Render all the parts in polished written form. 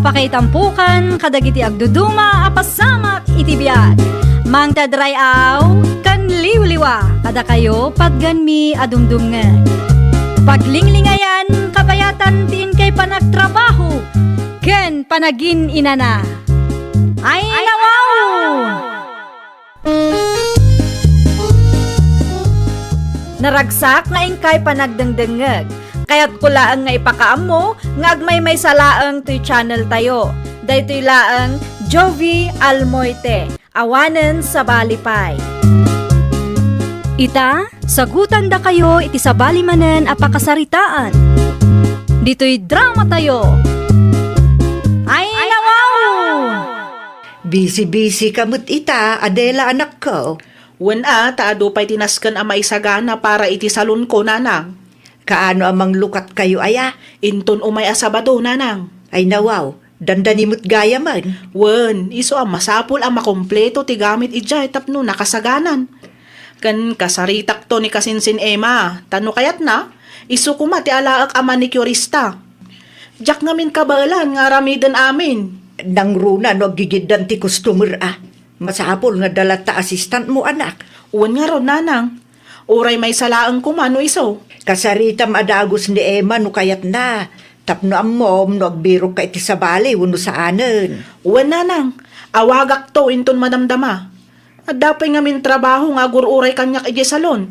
apakaitampukan, kadagiti agduduma, apasamak iti biag. Mang tadrayaw, kan liwliwa, kada kayo padganmi adumdumngeg. Paglinglingayan, kabayatan tin kay panagtrabaho, ken panagin inana. Ay nawaw! Naragsak na ingkay panagdengdengeg. Kaya't kulaang nga ipakaam mo, nga agmay salaang to'y channel tayo. Daytoy laang Jovi Almoite, awanen sa balipay. Ita, sagutan da kayo iti sa balimanen apakasaritaan. Dito'y drama tayo. Ay nawaw! Busy-busy kamut ita, Adela anak ko. Wen taado pa'y tinaskan ang maisagana para iti salon ko, nanang. Kaano amang lukat kayo aya? Inton umay asabado, nanang. Ay nawaw, dandanimot gaya man. Wen, iso ang masapul ang makompleto ti gamit ijay tapno nakasaganan. Kan kasaritak to ni kasinsin Emma, tano kayat na, iso kuma ti alaak ang manicurista. Jak ngamin kabalan nga ramidan amin. Nang runa no gigidan ti customer Masapol nga dalata assistant mo anak. Wen nga ron, nanang. Uray may salaang kumano iso. Kasaritam adagos ni Emma no kayat na. Tapno ang mom no agbiro ka iti sabali uno saanen. Wen, nanang. Awagak to inton madamdama. At dapay ngamin trabaho nga agururay kanyak iti salon.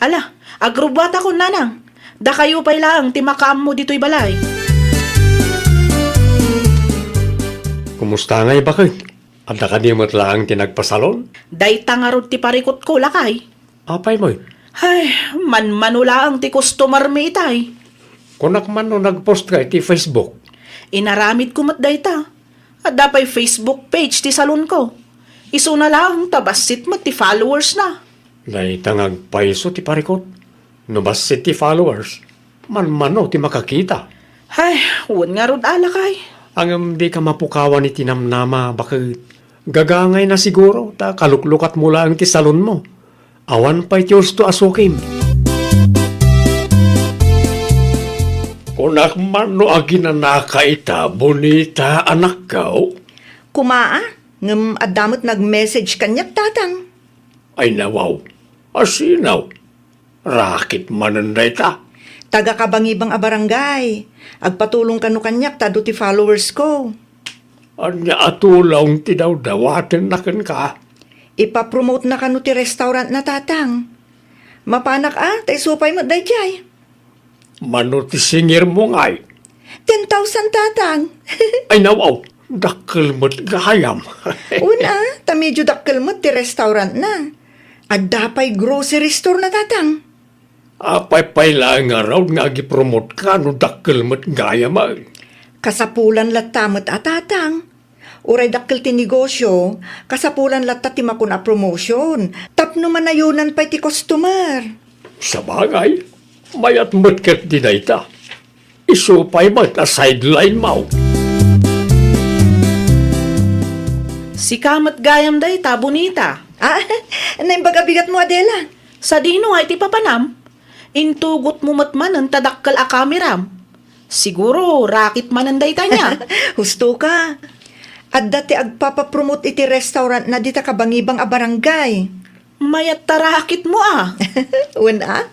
Ala, agrubbat ako, nanang. Da kayo pa'y lang timakaam mo dito'y balay. Kumusta ngay bakit? At nakadimot lang tinagpasalon? Day tangarod ti parikot ko, lakay. Apay mo? Ay, manmanula ang ti customer mi itay. Kunak man no nagpost ka iti Facebook. Inaramid ko mat dayta. At dapay Facebook page ti salon ko. Iso na lang, tabasit mat ti followers na. Day tangag paiso ti parikot. Nubasit ti followers. Man-mano ti makakita. Ay, huwag nga rod alakay. Ang di ka mapukawan iti namnama bakit gagangay na siguro ta kaluklukat mo lang ti salon mo. Awan pa'y tiyos to asukim. Kunak man no aginanaka ita, bonita anak ka. Kumaa, ngem adamot nag-message kanyak tatang. Ay nawaw, asinaw. Rakit mananday ta. Taga kabangibang a barangay. Agpatulong kanu kanyak tado ti followers ko. Anya atulong tidaw-dawatin na kan ka. Ipapromote na kanu ti restaurant na tatang. Mapanak tay supay mo dayjay. Mano ti singir mo ngay. 10,000 tatang. Ay nawaw, dakkel mo't gayam. Una, ta medyo dakkel mo ti restaurant na. At dapay grocery store na tatang. Apay lang nga raw nga agipromote ka no dakkel mo't gayam ay. Kasapulan latamot tatang. Uray dakkel ti negosyo, kasapulan latta ti makuna promotion. Tapno manayunan pa'y ti customer. Sa bagay, mayat mo't kat dinayta. Isupay mo't a sideline mo. Si kamat gayam dayta, bonita. Naimbagabigat mo, Adela. Sa dino ay ti papanam. Intugot mo matman ang tadakkal a kameram. Siguro, rakit man ang dayta niya. Husto ka. At dati agpapapromote iti restaurant na dita kabangibang a barangay. Mayat tarakit mo Una,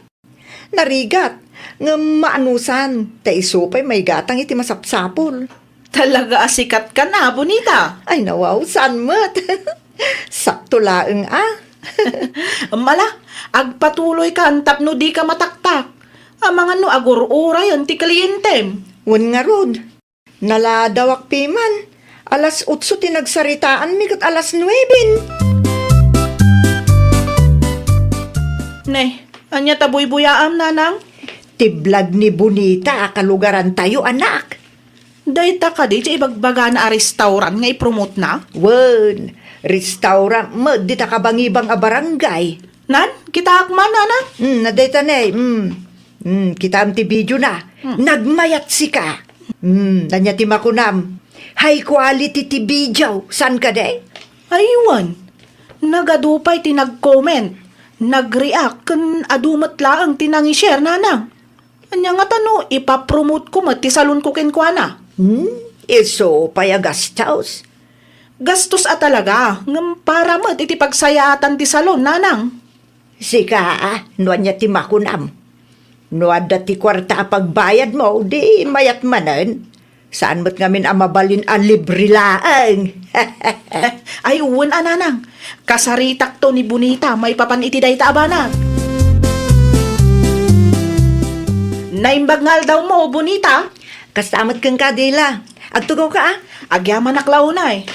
narigat. Nga maanusan. Ta isupay may gatang iti masapsapol. Talaga asikat ka na, bonita. Ay nawaw, saan mo't? Sakto laeng Mala, agpatuloy ka tapno di ka mataktak. Ang mga no agururay ang ti klientem. Wan nga rod. Naladawak piman. Alas 8 tinagsaritaan mi kat alas 9. Ne, anya tabuy-buyaam, nanang? Tiblag ni Bonita, kalugaran tayo anak. Dayta ka di, ibagbaga na a restaurant nga ipromote na? Wan, restaurant mo, di ta kabangibang a barangay. Nan, kita akman, nanang? Nadayta na kita am ti video na. Nagmayat si ka. Nanya ti makunam. High quality ti video. San ka day? Aywan. Nagadupay ti nag-comment. Nag-react kan adumat laang tinangi-share, nanang. Anya nga tano, ipapromote ko mat ti salon ko kenkwana. Iso paya gastos. Gastos talaga, ngam para mo't iti pagsayatan ti salon, nanang. Sika, no anya ti makunam. No adda ti kwarta pagbayad mo, di mayat manen. Saan mo't ngamin amabalin ang libre laang? Ay, uwan nanang. Kasaritak to ni Bonita, may papan iti day taabanag. Naimbag ngal daw mo, Bonita. Kastamat kang kadila. Agtugaw ka ah. Agyaman naklaunay.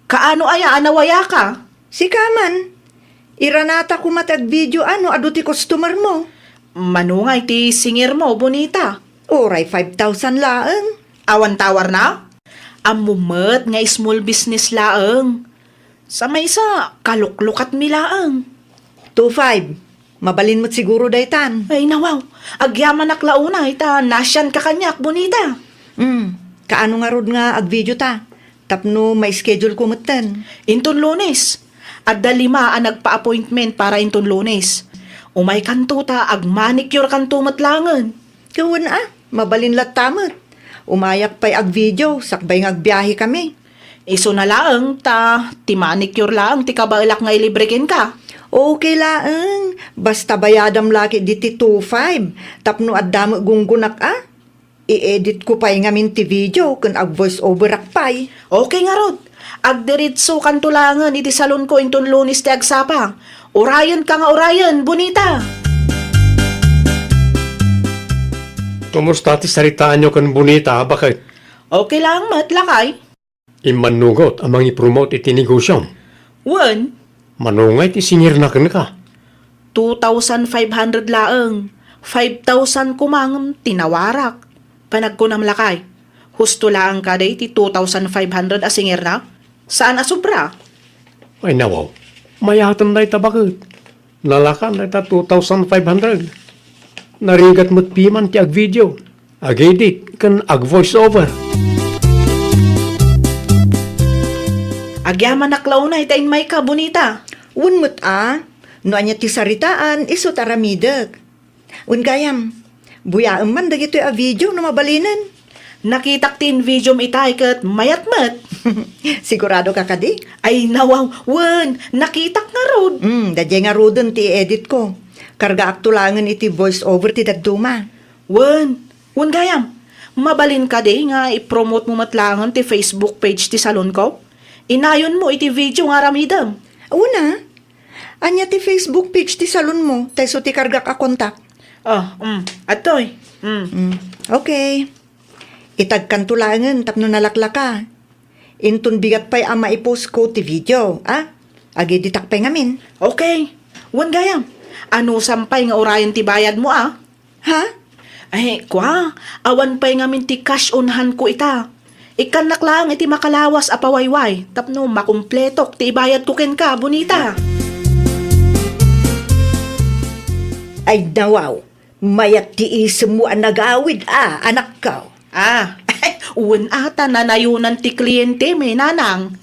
Kaano aya anawaya ka? Sika man. Iranata ko matag video ado ti customer mo. Manungay ti singir mo, Bonita. Oray 5,000 laang. Awan tawar na? Amumet nga small business laang. Sa may isa, kaluklukat mi laang. 2,500. Mabalin mo't siguro daytan. Ay nawaw, agyaman naklaunay ta nasyan ka kanyak, Bonita. Kaano nga rod nga ag video ta? Tapno may schedule ko matan. Inton Lunes. Adda 5 ang nagpa-appointment para inton Lunes. Umay kanto ta, ag manicure kanto matlangan. Kawan mabalin lat tamat. Umayak pa'y ag video, sakbay ng agbiyahe kami. Iso na laang ta, ti manicure laang, ti kabailak nga ilibreken ka. Okay laang, basta bayadam laki diti 2,500. Tapno adamo gunggunak I-edit ko pa'y ngamin ti video kun ag voice over akpay. Okay nga rod. Agdiritso kantulangan iti salon ko inton Lunes ti agsapang. Orayan ka nga orayan, Bonita. Kumusta ti saritaan nyo kan Bonita? Bakit? Okay lang, matlakay. Imanugot amang ipromote iti negosyo. One, Manungay ti singir na ka. 2,500 laang. 5,000 kumang tinawarak. Panagkunam lakay. Husto lang ka day ti 2,500 asingir na. Saan asubra? Ay nawaw, mayatan na ita bakit? Nalakan na ita 2,500. Narigat mo't piman ti ag video. Ag edit, kan ag voice over. Agyaman naklaunay tain may ka, Bonita. Unmut no anya ti saritaan, iso taramidek. Gayam, buyaan man dagito a video no mabalinan. Nakitak tin video itay kat mayat-mat. Sigurado ka kadi? Ay nawaw, wen, nakitak nga rod. Dadya nga rodon ti edit ko. Karga aktulangan iti voice over ti daduma. Wen gayam, mabalin ka day nga i-promote mo matlangan ti Facebook page ti salon ko. Inayon mo iti video nga ramidam. Una, anya ti Facebook page ti salon mo, tayso ti karga ka kontak. Atoy. Okay. Itagkan tulangan tapno nalaklaka. Intun bigat pa'y ama i-post ko ti video, Agi ditak pa'y ngamin. Okay. Wen gayam, ano sampay nga orayan ti bayad mo Ha? Ay, kwa, awan pa'y ngamin ti cash onhan ko ita. Ikanak lang iti makalawas apawayway, tapno makumpletok ti ibayad ko ken ka, Bonita. Ay nawaw, mayat ti isem mo ang nag-awid, anak ko. Uwan ata nanayunan ti kliyente may nanang.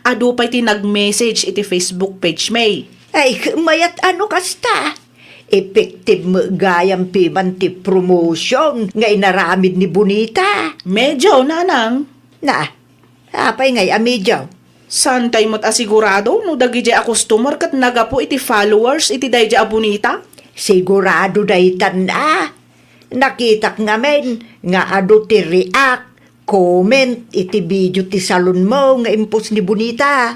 Ado pa'y ti nag-message iti Facebook page may. Ay, mayat ano kasta? Effective mo gayam piman ti promotion nga inaramid ni Bonita. Medyo, nanang. Apay ngay amidyaw. Santay mo't asigurado no dagi a customer kat nagapo iti followers iti day a Bonita? Sigurado daytan Nakitak ngamen nga ado ti react, comment iti video ti salon mo nga impos ni Bonita.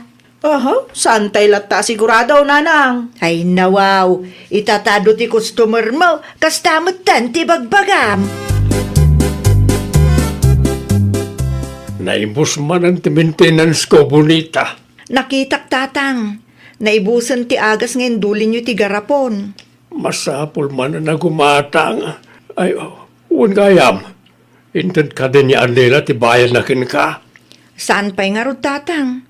Santay latta sigurado, nanang. Ay nawaw, itatado ti customer mo, kastamot tan ti bagbagam. Naibos man ang ti maintenance ko, Bonita. Nakitak tatang, naibusan ti agas ngayon dulin nyo ti garapon. Masapol man na nagumatang. Ay, gayam. Intad ka din ni Adela ti bayan na kin ka. Saan pa'y nga rod tatang?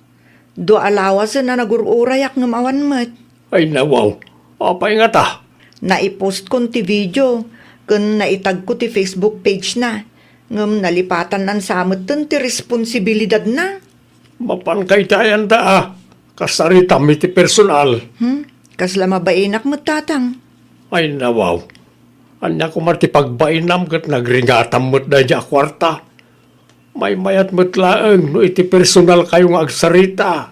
Do alawasan na nagururayak ng awan mat. Ay nawaw, apay nga ta. Naipost kon ti video, kun naitag ko ti Facebook page na. Ngam nalipatan ng samot ti responsibilidad na. Mapankay tayan da kasarita mi ti personal. Kasla mabainak mo tatang. Ay nawaw, anya ko marti pagbainam kat nagringatam mo't da dya kwarta. May mayat matlaang no iti personal kayo nga agsarita.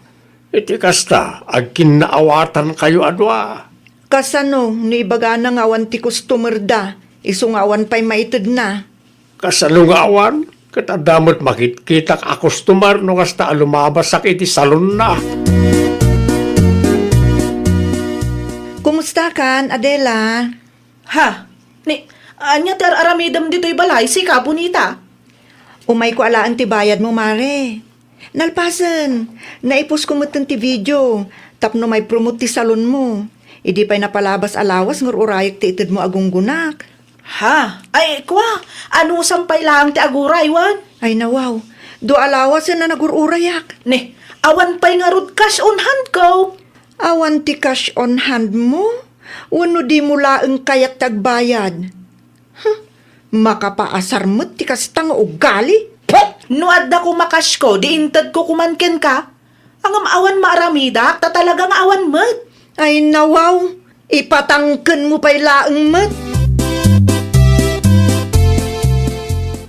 Iti kasta, ag kinaawatan kayo adwa. Kasano, ni ibaga na nga awan ti customer da, iso nga awan pa'y maitid na. Kasalungawan, katadamot makit-kita ka customer no kasta lumabasak iti salon na. Kumusta kan, Adela? Ha? Ni, anya ter aramidam dito'y balay, si ka, bonita. Umay ko alaan ti bayad mo, mare. Nalpasan, naipos ko ti video, tapno may promote ti salon mo. Idi pa'y napalabas alawas ngur urayak ti itid mo agunggunak. Ha? Ay, kwa, ano sampay lang ti aguray, wan? Ay nawaw, do alawas na nagururayak. Ni, awan pa'y nga rod cash on hand ko. Awan ti cash on hand mo? Wano di mo laeng kayak tagbayad? Huh, makapaasar mo't ti kastang ugali? No adda ko makash ko, di intad ko kumanken ka. Ang awan maaramida, ta talagang awan mat. Ay nawaw, ipatangken mo pa'y laeng mo't.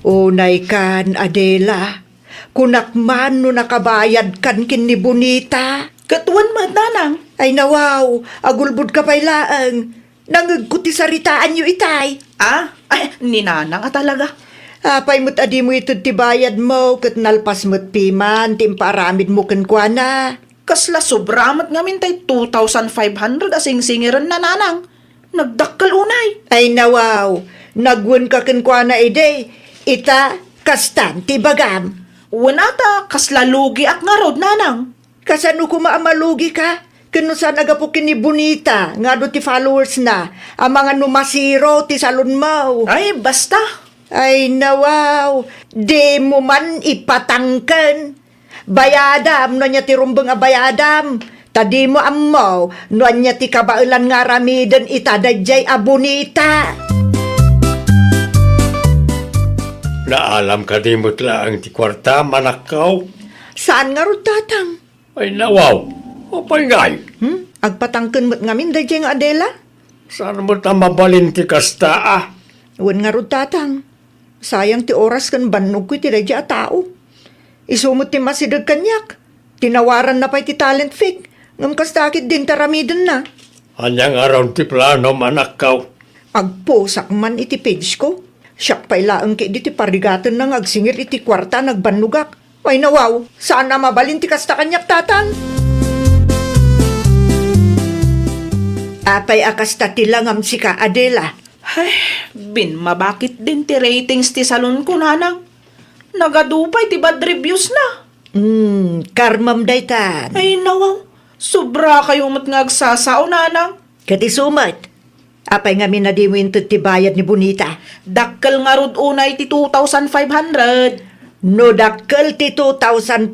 Unay kan, Adela, kunakman no nakabayad kan kin ni Bonita. Katuan mat nanang. Ay nawaw, agulbud ka pa'y laeng. Nangagkuti saritaan yu itay. Ah, ay, ninanang talaga. Apay mo't adi mo ito ti bayad mo, kat nalpas mo't piman, timparamid mo kankwana. Kasla sobramat ngamin tay 2,500 asing singiran na nanang. Nagdakkal unay. Ay nawaw, nagwan ka kankwana ide, ita kastan ti bagam. Wanata, kasla lugi ak nga rod nanang. Kasano kumaamalugi ka? Kano sa nagapukin ni Bonita, nga do ti followers na, ang mga numasiro ti salon mo. Ay, basta. Ay nawaw, di mo man ipatangken. Bayadam, no niya ti rumbang a bayadam. Tadi mo ammo, no niya ti kabailan nga ramiden itadadjay a Bonita. Naalam ka di mo't laang ti kwarta manakaw. Saan nga ro tatang? Ay nawaw, apay ngay. Agpatangken mo't ngamin dajay nga Adela? Saan mo't ang mabalin ti kasta ah? Wan nga ro tatang. Sayang ti oras kan banog ko ti dajay a tao. Isumot ti masidag kanyak. Tinawaran na pa'y ti talent fake. Ngam kastakit din taramiden na. Anyang araw ti plano manakaw. Agposak man iti page ko. Siyak pa'y laang ki di ti parigatan nang agsingir iti kwarta nagbanugak. Ay nawaw, saan na mabalin ti kasta kanyak tatang? Apay akasta ti langam si ka Adela. Ay, bin mabakit din ti ratings ti salon ko nanang. Nagadupay ti bad reviews na. Karmam daytan. Ay nawaw, sobra kayo mat nga agsasao nanang. Kati sumat. Apay nga minadiwin ti bayad ni Bonita. Dakkel nga rod unay ti 2,500. No dakkel ti 2,500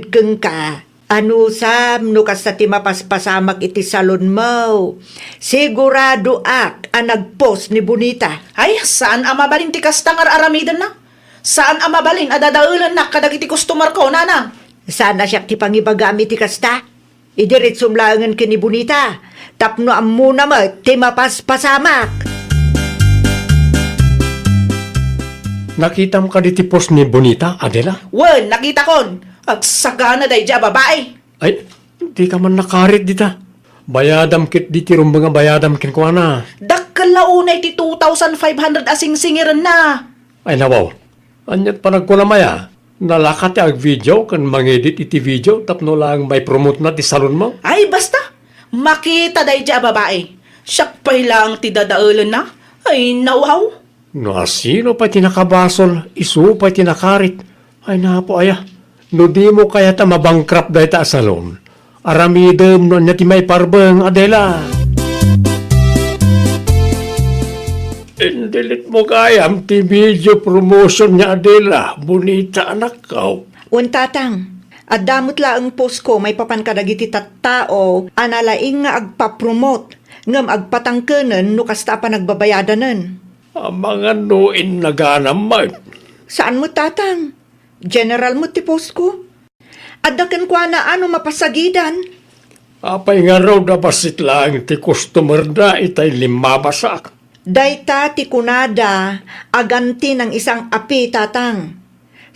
keng ka. Ano sam, no kasta ti mapaspasamak iti salon mo. Sigurado ak ang nagpost ni Bonita. Ay, saan ang mabalin ti kastangar aramidan na? Saan ang mabalin adadaulan na kadag iti customer ko, nanang? Sana siya ti pangibagami ti kasta. Idirit sumlaangan ka ni Bonita. Tapno ang muna mo, ti mapaspasamak. Nakita mo ka di ti post ni Bonita, Adela? Wen, nakita kon. Agsagana day dya babae. Ay, di ka man nakarit dita. Bayadam kit di ti rumbang bayadam kin ko na. Dakkel na unay ti 2,500 asing singiran na. Ay nawaw, anyat pa nagkulamaya. Nalakat ti ag video kan mangedit iti video tapno lang may promote na ti salon mo. Ay, basta. Makita day dya babae. Siyak pa'y lang ti dadaulan na. Ay, nawaw. No asino pa tinakabasol, isu pa tinakarit. Ay napo aya, no di mo kaya ta mabangkrap dahi ta salon. Aramidem no niya ti may parbeng, Adela. Indilit mo kayam ti video promotion niya, Adela. Bonita anak ka. Un tatang, at damot laang post ko may papankadagiti tattao analaing nga agpapromote ngam agpatangkenan no kasta pa nagbabayadanan. Ang mga nuin na ganamay. Saan mo tatang? General mo ti post ko? Adakan kwa na ano mapasagidan? Apay nga raw na basit lang ti customer da itay limabasak. Dayta ti kunada aganti ng isang api tatang.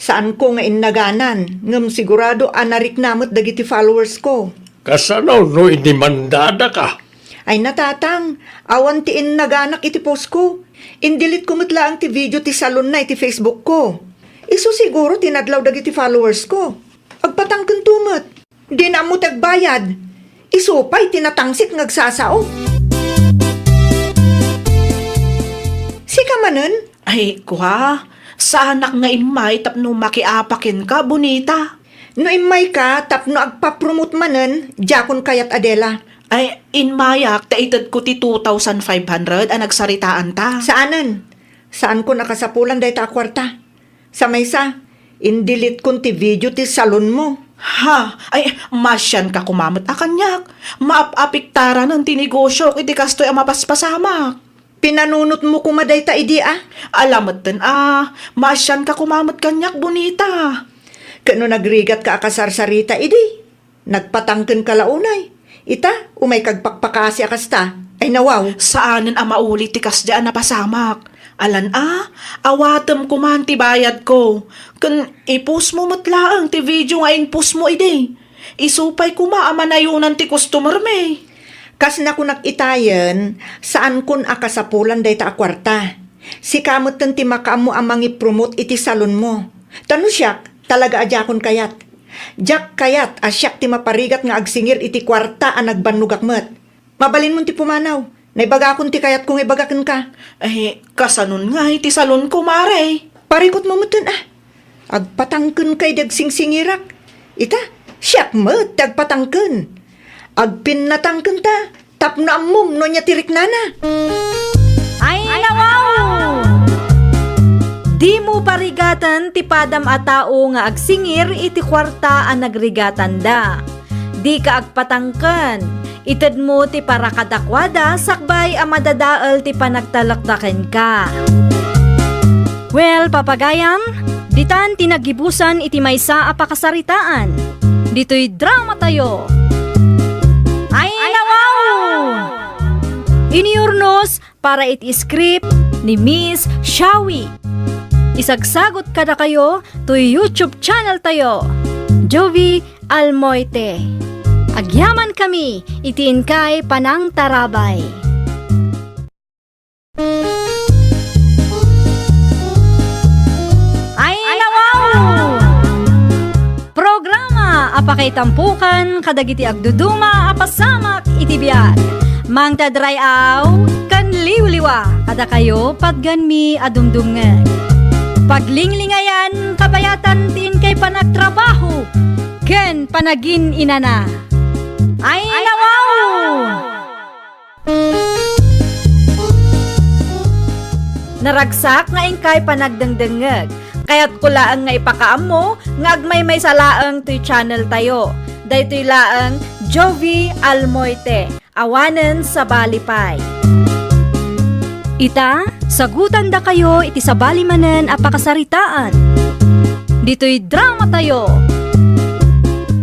Saan ko nga innaganan, ngam sigurado anarik namot dagiti followers ko. Kasano no inimandada ka? Ay natatang, awan ti innaganak iti post ko. Indilit ko metla ang ti video ti salon na iti Facebook ko. Isu siguro tinadlaw dagiti followers ko. Agpatangken tumet. Di na mo tagbayad. Isu pa'y tinatangsik ngagsasao. Sika manen? Ay, kuha. Sa anak nga imay tapno makiapakin ka, bonita. No imay ka, tapno agpapromote manen, jakon kayat Adela. Ay, inmayak, taitad ko ti 2,500 ang nagsaritaan ta. Saanan? Saan ko nakasapulan dahi ta kwarta? Sa maysa, indilit kon ti video ti salon mo. Ha? Ay, masyan ka kumamot akanyak. Maapapiktaran ng tinegosyo, iti kastoy ang mapaspasamak. Pinanunot mo kumaday ta idi ah. Alamat din masyan ka kumamot kanyak, bonita. Kano nagrigat ka akasarsarita idi. Nagpatangken ka launay. Ita, umay kagpakpakasi akasta. Ay nawaw. Saanan ang maulit ti kasdaan na pasamak? Alan awatem ko man ti bayad ko. Kun ipus mo matlaang ti video nga inpus mo idi. Isupay ko maamanayunan ti customer me. Kas na ko nakitayan, saan kun akasapulan day ta akwarta. Si kamot ti makaamo amang i-promote iti salon mo. Tano siyak, talaga adjakon kayat. Jak kayat, asyak ti maparigat nga agsingir iti kwarta ang nagbanugakmet. Mabalin mo ti pumanaw, naibagakon ti kayat kung ibagaken ka. Eh, kasanon nga iti salon ko, mare. Parikot mo mutun ah. Agpatangken kay dagsingingirak. Ita, siyak met, agpatangken. Agpinnatangken ta, tapno amum no nya tirik nana. Ay nawaw! Di mo parigatan ti padam a tao nga agsingir iti kwarta a nagrigatan da. Di ka agpatangken. Ited mo ti parakadakwada sakbay a madadael ti panagtalakdaken ka. Well, papagayam, ditan tinagibusan iti maysa a pakasaritaan. Dito'y drama tayo. Ay nawaw! Iniurnos para iti script ni Miss Shawi. Isagsagot kada kayo to YouTube channel tayo, Jovi Almoite. Agyaman kami, itiin kay Panang Tarabay. Ay nawaw! Programa apakay tampukan kadagiti agduduma apasamak iti biag. Mang tadrayaw kan liwliwa kada kayo padganmi adumdumngan. Paglinglingayan kabayatan tin kay panagtrabaho ken panagin inana. Ay nawaw! Naragsak nga ingkay panagdengdengeg. Kaya't kulaang nga ipakaamo nga agmay salaang to'y channel tayo. Daytoy laang Jovi Almoite. Awanen sa Balipay. Ita, sagutan da kayo iti sa balimanen a pakasaritaan. Dito'y drama tayo.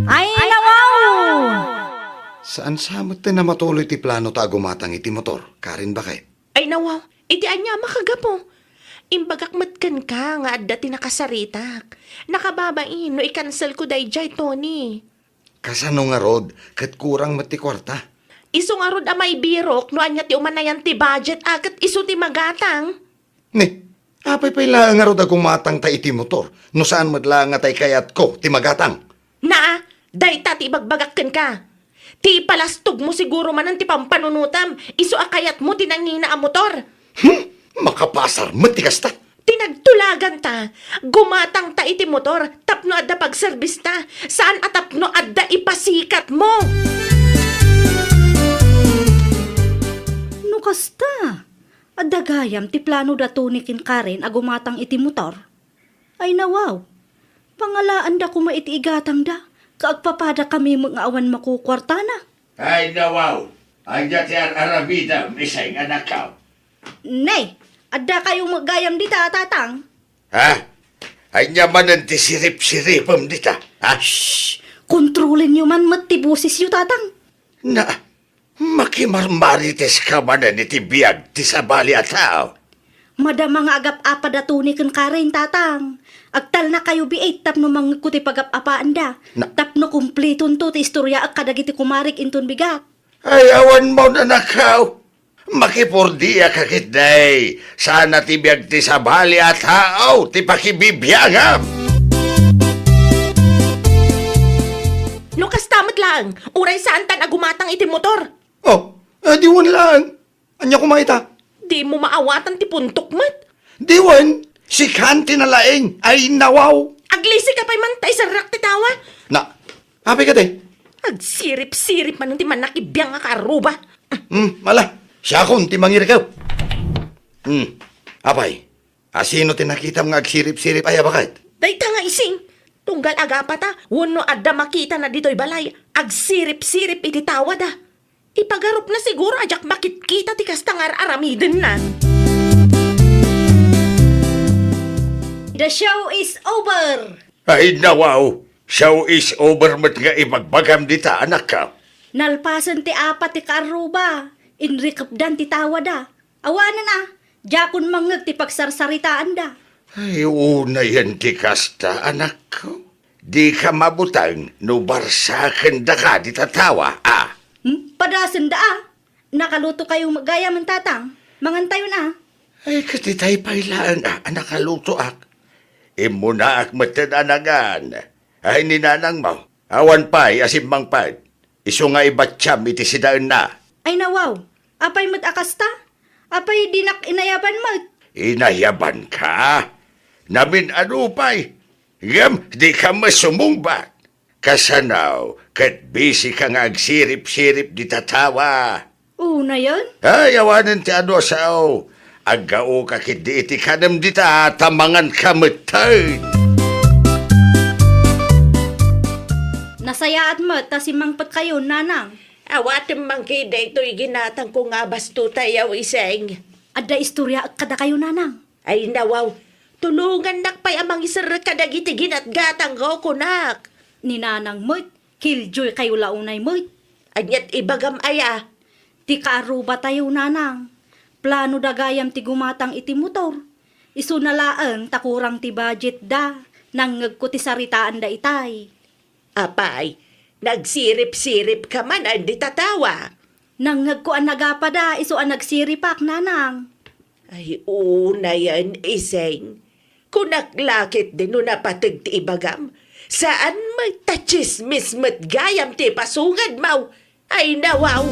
Ay nawaw! Saan samot na matuloy ti plano ta gumatang iti motor? Karin ba kay? Ay nawaw, iti anya makagapo. Imbagakmatkan ka nga adda ti nakasaritak. Nakababain no i-cancel ko dayjay Tony. Kasano nga rod, kat kurang mati kwarta. Isu nga rod amay birok no anya ti umanayan ti budget akat isu ti magatang. Ne, apay pay lang nga rod akong matang ta iti motor. No saan madla nga tay kayat ko, ti magatang. Na, dayta ti ibagbagakkan ka. Ti palastog mo siguro manan ti pampanunutam. Isu akayat mo tinangina a motor. Makapasar, mati kasta. Tinagtulagan ta. Gumatang ta iti motor. Tapno adda pagservis ta. Saan atapno adda ipasikat mo? Kasta, adagayam ti plano datunikin Karen agumatang iti motor. Ay nawaw, pangalaan da kuma iti igatang da, kaagpapada kami mga awan makukwartana. Ay, nawaw. Ang dati ang Arabida, misay nga nakaw. Nay, adda kayong magayam dita, tatang. Ha? Ay nyamanan ti sirip-siripam dita, ha? Shh, kontrolin nyo man matibusis yu, tatang. Na, makimarmarites ka manan iti biyag ti sabali at tao. Madama nga agap apa da tuni kan karin tatang. Agtal na kayo biit tapno mga kuti pagap apaan da. Na- Tapno kumpleton to ti istorya ak kadagiti kumarik inton bigat. Ay, awan mo na nakaw. Makipurdiya kakit day. Sana ti biyag ti sabali at haaw, ti pakibibiyangam. Lukas tamat lang. Uray saan tan agumatang iti motor. Oh, diwan lang. Anya kumaita? Di mo maawatan ti puntok mat. Diwan, si Kanti na laing ay nawaw. Aglisi ka pa'y mantay sa rak ti tawa. Na, apay ka te? Agsirip-sirip man ti man nakibiyang nga karuba. Mala, siya akong timangir ka. Apay, asino tinakitam nga agsirip-sirip ay bakit? Dayta nga ising. Tunggal agapata, wano adda makita na dito'y balay. Agsirip-sirip iti tawa da. Ipagarup na siguro ajak makit kita ti kastangar aramiden na. The show is over. Ay, nawaw. Show is over mat nga imagbagam dita, anak ka. Nalpasan ti apat ti karuba. Inrikapdan ti tawa da. Awanan na. Jakon mangag ti pagsarsaritaan da. Ay, una yan ti kasta, anak ko. Di ka mabutang, no barsakan da ka di tatawa, ah. Padasan da ah. Nakaluto kayong magaya man tatang. Mangantayo na. Ay, katitay pailaan, anak kaluto ak. Imo na ak matanagan. Ay, ninanang mo. Awan pa'y asimbang pa'y. Iso nga ibatsyam iti sidaan na. Ay nawaw. Apay mat akasta? Apay dinak inayaban mat? Inayaban ka? Namin ano pa'y? Gam, di ka masumungbat. Kasanaw, kat busy ka nga agsirip-sirip di tatawa. Una yan? Ay, awanan ti ano sao. Agao ka kiti iti kanam di ta, tamangan ka matay. Nasayaat mat, ta si mangpat kayo, nanang. Awatim mangkida ito'y ginatang ko nga basto tayaw iseng. Adda istorya at kada kayo, nanang. Ay nawaw, tulungan nakpay amang isar kadagiti ginatgatang ko kunak. Ni nanang mat, killjoy kayo launay mat. Anyat ibagam aya. Ti kaaruba tayo, nanang. Plano dagayam ti gumatang iti motor. Isu nalaan takurang ti budget da. Nangag ko ti saritaan da itay. Apay, nagsirip-sirip ka man andi tatawa. Nangag ko ang nagapada, isu ang nagsiripak, nanang. Ay una yan iseng. Kunaklakit din no napatag ti ibagam. Saan magtachismis mat gayam ti pasungad mau. Ay nawaw.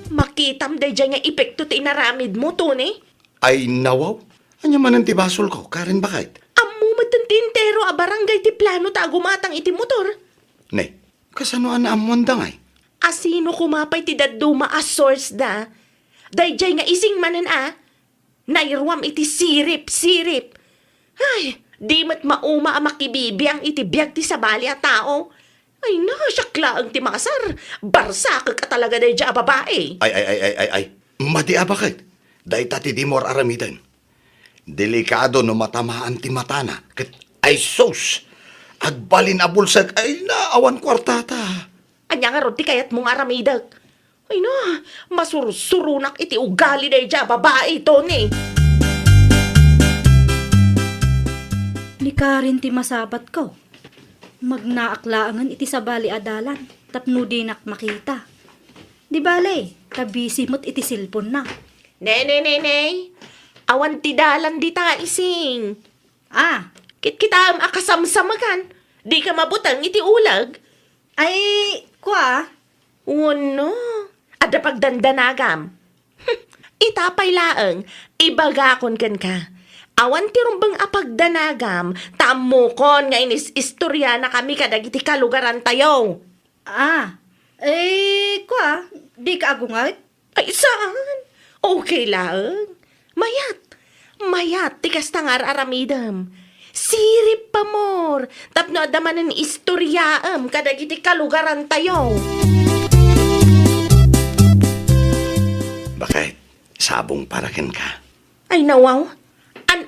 Makitam day dyan nga epekto ti inaramid mo, Tony. Ay nawaw? Anya man ang tibasol ko, Karen bakit? Ammo matantintero a barangay ti plano ta gumatang iti motor. Ne, kasano ang amon dangay? Asino kumapay ti daduma a source da? Dayjay nga ising manan nairwam iti sirip-sirip. Ay, di mat mauma a makibibiyang iti biyag ti sabali a tao. Ay nasyakla ang ti makasar. Barsa ka talaga dayjay a babae. Ay. Madi bakit? Dahil tati di mor aramidan. Delikado no matamaan ti matana. Kat ay sos. Agbalin a bulsag ay naawan kwartata. Anya nga ron ti kayat mong aramidag. Ay na, masursurunak iti ugali dayjay a babae, Tony. Ni Karin ti masabat ko. Magnaaklangan iti sabali adalan. Tapno dinak makita. Di bale, kabisi mo't iti silpon na. Ne. Awan ti dalan di ta ising. Ah, Kita akasamsamakan. Di ka mabutang iti ulag. ay, kwa? Uno. Ada pagdandanagam. Itapay laeng. Ibagakon kan ka. Awan ti rumbang apagdanagam. Tamukon nga inis istorya na kami kadagiti kalugaran tayo. Ah, kwa? Di ka agungat? Ay, saan? Okay lang. Mayat, tikas tangar aramidam. Sirip pa mor. Tapno adamanan istoryaam kadagiti kalugaran tayo. Bakit? Sabong parakin ka. Ay nawaw,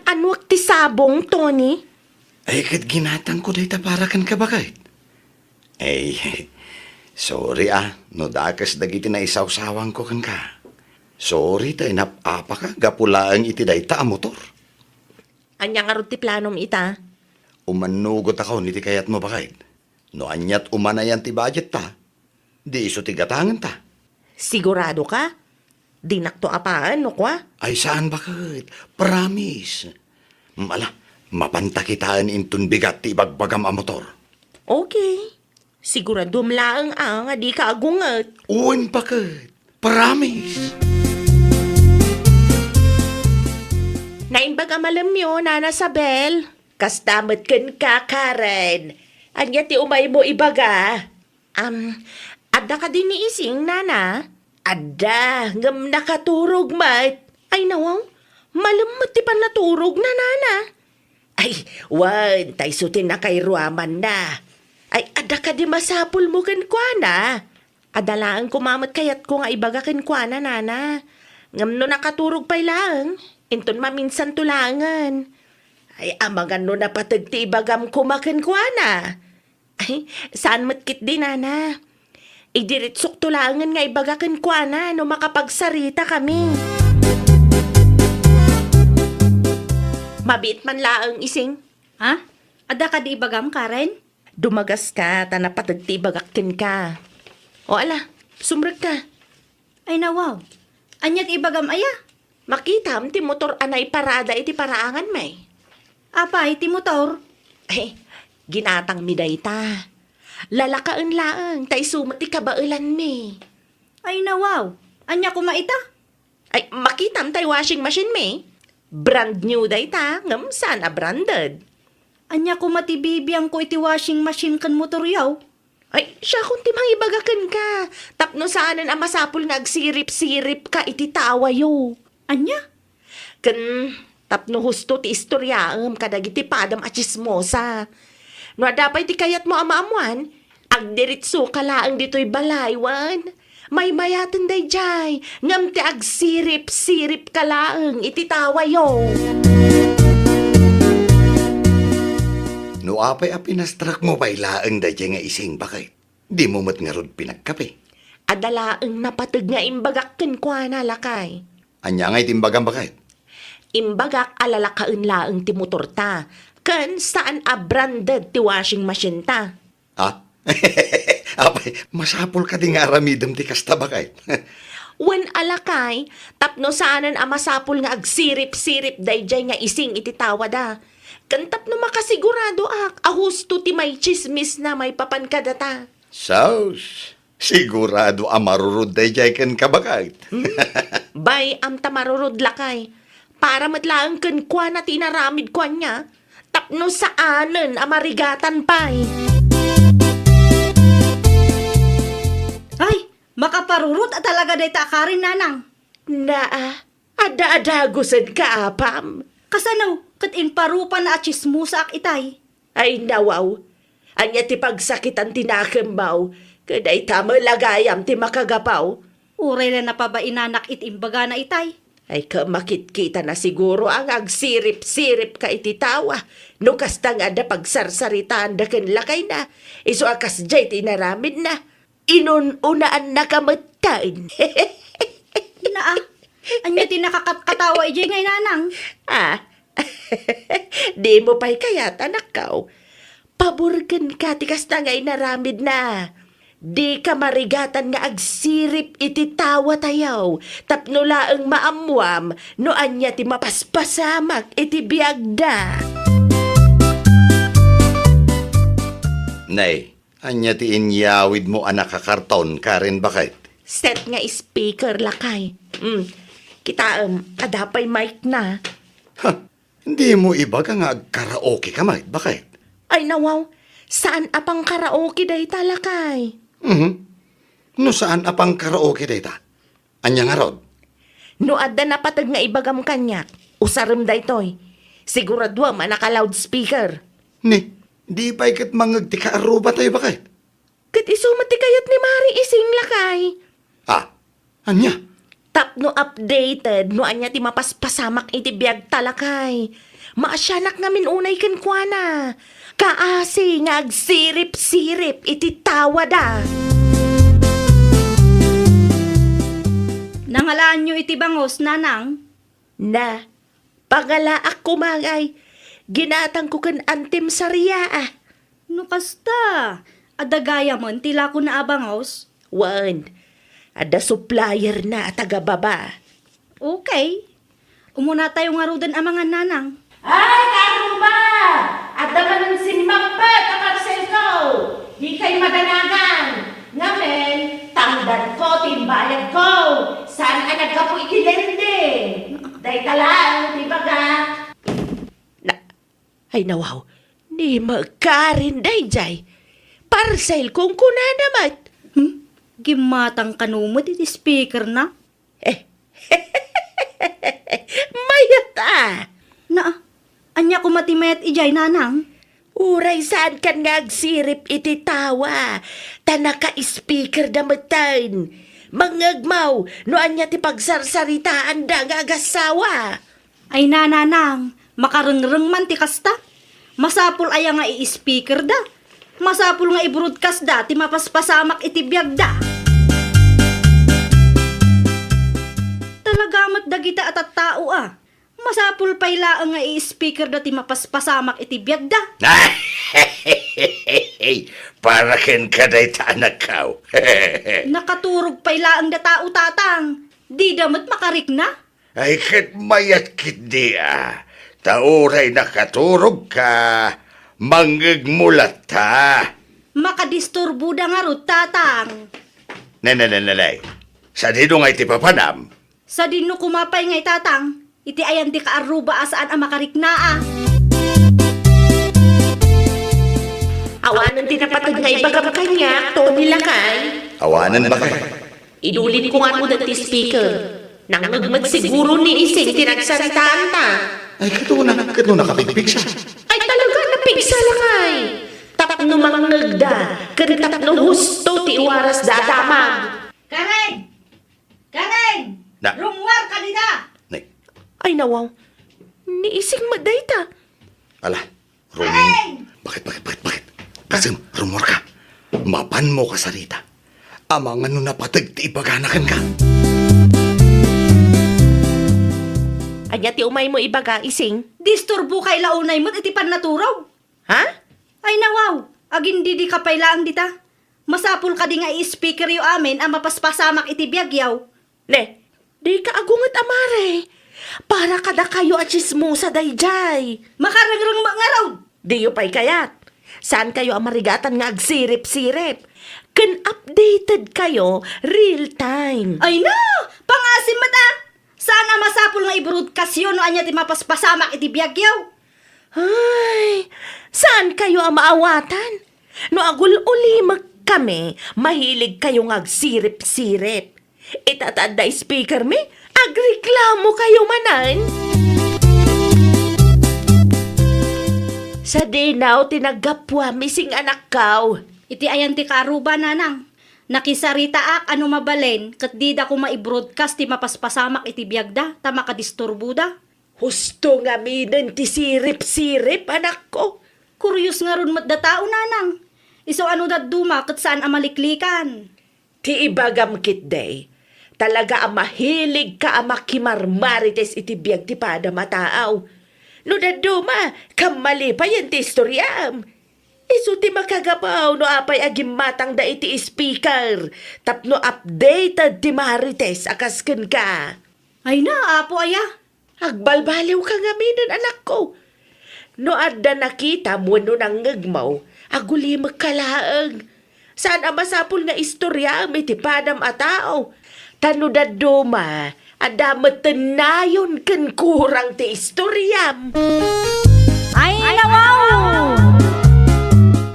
anwak ti sabong, Tony? Ay kat ginatang ko dahil parakan ka bakit? Ay, sorry no dakas dagiti na isaw-sawang ko kan ka. Sorry tay, apa ka? Gapulaan iti day ta ang motor. Anya nga ti planom ita? Umanugot ako niti kayat mo bakit? No anyat umanayan ti budget ta. Di iso ti gatangan ta. Sigurado ka? Di nakto apaan, no kwa? Ay saan bakit? Promise. Mala, mapantakitaan intun bigat ti ibagbagam ang motor. Okay. Sigurado mlaang nga di ka agungat. Uwan bakit? Promise. Nainbaga malamyo, Nana Sabel. Kastamat kan ka, Karen. Anya ti umay mo ibaga. Adda ka din ni ising, Nana. Adda, ngam nakaturog mat. Ay nawang, malamot ti pa naturog na, Nana. Ay, wan, tay sutin na kay ruaman na. Ay, adda ka di masapul mo kan kwa na. Adalaan kumamat kayat ko nga ibaga kan kwa na, Nana. Ngam no nakaturog pa'y lang. Inton maminsan tulangan. Ay, amangan no napatagti ibagam kumakan kwa na. Ay, saan matkit din, Nana? Idiritsok tulangan nga ibagakan kwa na no makapagsarita kami. Mabit man laang ising. Ha? Ada ka di ibagam, Karen? Dumagas ka, tanapatagti ibagakin ka. O ala, sumrag ka. Ay nawaw. Anyat ibagam aya? Makitam ti motor anay parada iti paraangan may. Apa iti motor? Ay, ginatang miday ta. Lalakaan laang, tay sumat ti kabailan me. Ay nawaw. Anya kumaita? Ay, makitam tay washing machine me. Brand new day ta, ngam sana branded. Anya kumatibibiyang ko iti washing machine kan motor yaw. Ay, siya kung timang ibagakan ka. Tapno saanan ang masapul nga agsirip-sirip ka iti tawa yo. Anya? Kan tapno husto ti istoryaam kadagiti padam a chismosa. No adapay ti kayat mo amaamuan, agdiritso ka laang dito'y balaywan. May mayatan day jay, ngam ti agsirip-sirip ka laang iti tawa yo. No apay a pinastrak mo pa ilaang day nga ising bakit? Di mo mat nga rod pinagkape. Adalaang napatag nga imbagakin kwa na lakay. Anya nga itimbagan bakit? Imbagak alalakain laang ti motor ta. Kan saan a branded ti washing machine ta. Ha? Apay, masapol ka di nga aramidam ti kasta bakit? Wen alakay, tapno saanan a masapul nga agsirip-sirip dayjay nga ising iti tawada. Kan tapno makasigurado ahusto ti may chismis na may papankadata. Saus, sigurado amarurod day jay kan kabakit. Bay am tamarurod lakay. Para matlaang kan kwa na tinaramid kwa niya, tapno saanan amarigatan pay. Ay, makaparurot at talaga day ta Karen, nanang. Naa, ada-adagusan ka apam. Kasanaw, kat inparupa na at chismusa ak itay. Ay nawaw, anya ti pagsakitan tinakembaw, kaday tama lagayam ti makagapaw. Uray na napabainanak itimbaga na itay. Ay kamakit-kita na siguro ang agsirip-sirip ka iti tawa. No kasta nga da pagsarsaritaan da ken lakay na. Iso akas jay tinaramid na. Inununaan na kamattain. Naa, anya tinakakatawa ijay ngay nanang. Di mo pa'y kayat anak kaw. Paborgan ka ti kasta nga inaramid na. Di ka marigatan nga agsirip iti tawa tayaw, tapno laang maamwam, no anya ti mapaspasamak iti biagda. Nay, anya ti inyawid mo anak kakarton, Karen bakit? Set nga speaker lakay. Kita adapay mic na. Ha, hindi mo iba ka nga karaoke ka may, bakit? Ay nawaw, saan apang karaoke day talakay? No saan apang karaoke dayta? Anya nga rod? No adda napatag nga ibagam kanyak, usaram daytoy. Sigurado man naka-loudspeaker. Ni, di ba ikat mangag ti kaaruba tayo bakit? Kat isumati kayat ni Mari ising lakay. Anya? Tapno updated, no anya ti mapaspasamak iti biag talakay. Maasyanak ngamin unay kan kuana. Kaasi nga agsirip-sirip iti tawa da. pangalaan nyo iti bangos, nanang? Na, pangala ako mangay. Ginatang ko kan antim sariya ah. No kasta, adagaya mon, tila ko na abangos. Wan, ada supplier na taga-baba. Okay. Umuna tayo nga rudan ang mga nanang. Ay, karuba! At naman ng sinmapet ang parcel ko. Di kayo madanagan. Ngamen, tangdan ko, timbayan ko. Saan ka nagkapo ikilending? Day talang, di ba ka? Ay nawaw, ni magkarin day jay. Parcel kong kuna naman. Gimatang kanumot iti speaker na. Mayata! Na, anya ko matimet ijay nanang. Uray saan kan nga agsirip iti tawa. Tanaka-speaker damatan. Mangagmaw, no anya ti pagsarsaritaan da nga agasawa. Ay nananang, makarengreng man ti kasta. Masapul aya nga i-speaker da. Masapul nga i-broadcast da, ti mapaspasamak iti biyag da. Talagamat dagita at tao ah. Masapul payla nga i-speaker da ti mapaspasamak iti biyag da. Para ken kaday ta anak kao. Nakaturog payla ang da tao tatang. Di damat makarik na. Ay ket mayat kit di ah. Tauray nakaturog ka. Manggagmulat ta. Makadisturbo da nga rod tatang. Nanay. Sa dino nga iti papanam. Sa dino kumapay ngay tatang, iti ayan di ka aruba asaan ang makarik na ah. Awanan din napatag nga ibagam kanya, to nila kay. Awanan ba kay? Idulin ko nga mo dati speaker. Nang magsiguro ni ising tinagsaritaan na. Ay, kato na nakapigpig siya. Ay talaga, napigsa lang ay. Tapno mang nagda, kani tapno husto ti iwaras da tamang. Karen! Karen! Na. Rumwar ka nila! Nay, Ay nawaw, ni ising madayta. ala, Romy. Bakit? Kasem, rumor ka. Mapan mo ka sa Rita. Amang ano napatag ti ibaganakan ka. Anya ti umay mo ibaga ising. Disturbo kay launay mo't iti pan naturaw. Ha? Ay nawaw, agin di ka paylaang dita. Masapul ka di nga i-speaker yu amin ang mapaspasamak iti biyagyaw. Ne, di ka agungat amare. Para kada kayo at chismosa dayjay. Makarangrang mga raw. Di yu pa'y kayat. Saan kayo amarigatan nga agsirip-sirip? Kan updated kayo real time. Ay na! Pangasim mata! Sana masapul nga i-broadcast yun no anya ti mapaspasamak iti biyagyaw. Ay, saan kayo ang maawatan? No agul-ulimag kami, mahilig kayo nga agsirip-sirip. Itatanda speaker mi, agreklamo kayo manan. Sa dinaw, tinagapwa mising anak kaw. Iti ayan ti karuba nanang. Nakisarita ak ano mabalen kat di da ko ma-broadcast ti mapaspasamak iti biyagda ta makadisturbo da. Husto nga miden ti sirip-sirip anak ko. Kuryos nga ron mat da tao nanang. Iso ano da duma kat saan amaliklikan. Ti ibagam kit day. Talaga ang mahilig ka ang makimarmarites iti biyag ti pada mataaw. No daduma, kamali pa yan ti istoryam. Iso ti makagabaw no apay agim matang da iti speaker. Tapno updated ti marites akasken ka. Ay na, apo aya. Agbalbaliw ka nga minan anak ko. No adda nakita mo no nang ngagmaw, aguli magkalaang. Saan ang masapul nga istorya iti padam a tao? Tano daduma, adamat tenayon ken kurang ti istoryam. Ay, nawaw!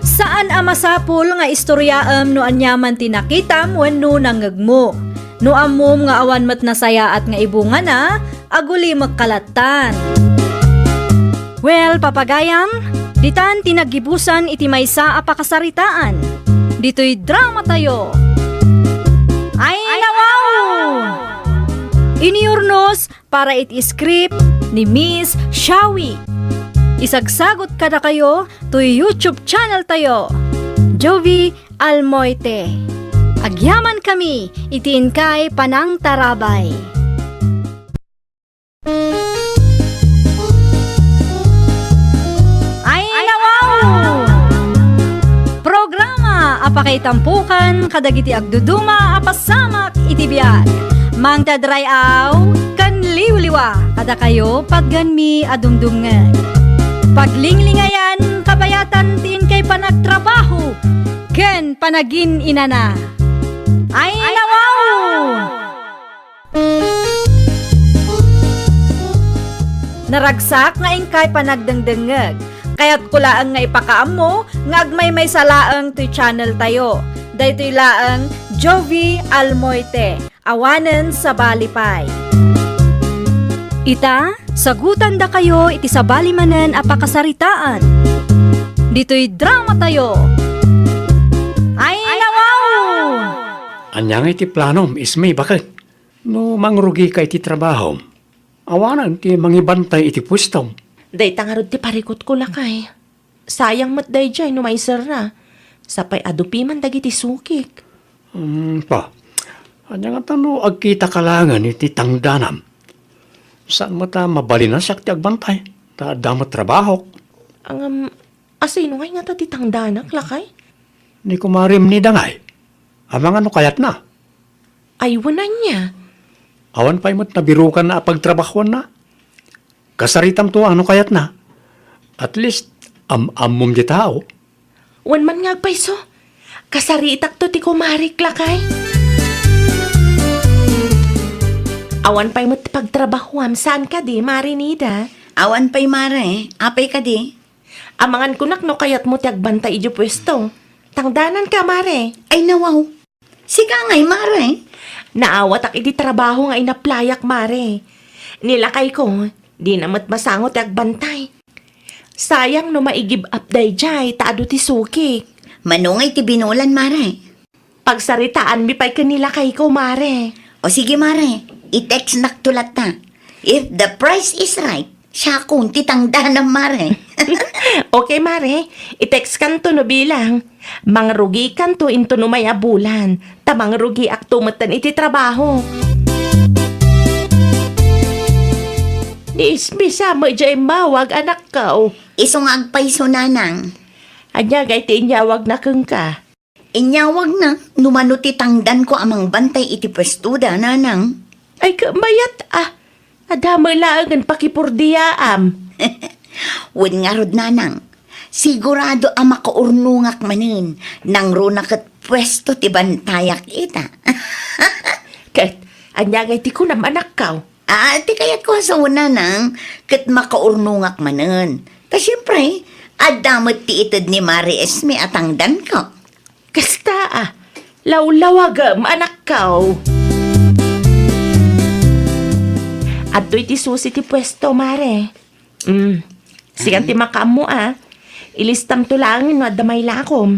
Saan ang masapul nga istoryaam no anyaman tinakitam wenno nanggagmo? No amom nga awan mat nasaya at nga ibunga na, aguli magkalatan. Well, papagayam, ditan tinagibusan iti maysa a pakasaritaan. Dito'y drama tayo. Ay, nawaw! Iniurnos para iti script ni Miss Shawi. Isagsagot kada kayo to YouTube channel tayo, Jovi Almoite. Agyaman kami, itiin kay Panang Tarabay. tampukan kadagiti agduduma apasamak iti biag. Mang tadrayaw kan liwliwa kada kayo pagganmi adungdungan. Paglinglingayan kabayatan tin kay panagtrabaho ken panagin inana. Ay nawaw! Naragsak nga ingkay panagdengdengeg. Kaya't kulaan nga ipakaam mo, nga agmay may salaang to'y channel tayo. Daytoy laang Jovi Almoite, awanen sa balipay. Ita, sagutan da kayo iti sabali manen apakasaritaan. Dito'y drama tayo. Ay nawaw! Anyang iti planom, ismay bakit? No mangrugi ka iti trabaho. Awanan ti mangibantay iti pwestong. Day tangarod ti parikot ko lakay. Sayang mat day jay no may na. Sapay adupiman dagiti sukik. Pa, anyang atano agkita kalangan iti tangdanam. Saan mo ta mabalinan siya ti agbantay? Ta damat trabaho. Asino ngay nga ta ti tangdanak lakay? Ni kumarim ni dangay. Amang ano kayat na? Ay wanan niya. Awan pa'y mo't nabirukan na apagtrabahuan na. Kasaritam to ano kayat na. At least, amom di tao. Wan man nga paiso. Kasaritak to ti kumarik lakay. Awan pa'y mo't pagtrabahuam. Saan ka di, Marinida? Awan pa'y mare, apay ka di. Amangan kunak no kayat mo ti agbantay ijo pwesto. Tangdanan ka, Mare. Ay nawaw, sika nga'y mare. Naawat ak iti trabaho nga inaplayak, Mare. Nilakay ko, di namat masangot ti agbantay. Sayang no maigib up day jay, taado ti suki. Manungay ti binulan mare. Pagsaritaan mi pa'y kanilakay ko, Mare. O sige mare, i-text naktulat na. If the price is right, siya kung titangdanam mare. Okay, Mare. I-text kan to no bilang. Mangrugi kan to into no may abulan. Tamang rugi ak tumatan iti trabaho. Ismisa mo dyan mawag anak ka. Iso nga agpaiso nanang. Anya gay ti inyawag na keng ka. Inyawag na, numano titangdan ko amang bantay iti pwestuda nanang. Ay kamayat Adamay laangan pakipurdiyaam. Wen nga rod nanang, sigurado ang makaurnungak manin nang runakat pwesto ti bantayak ita. Kat, anya gay ti kunam anak ka. Ti kayat ko sa una nang kat makaurnungak manin. Ta syempre, adamot ti itad ni Mari Esme atangdan ko. Kasta lawlawagam anak ka. At do'y ti susi ti pwesto, Mare. Sigan ti makaam mo, Ilistam to lang no adamay lakom.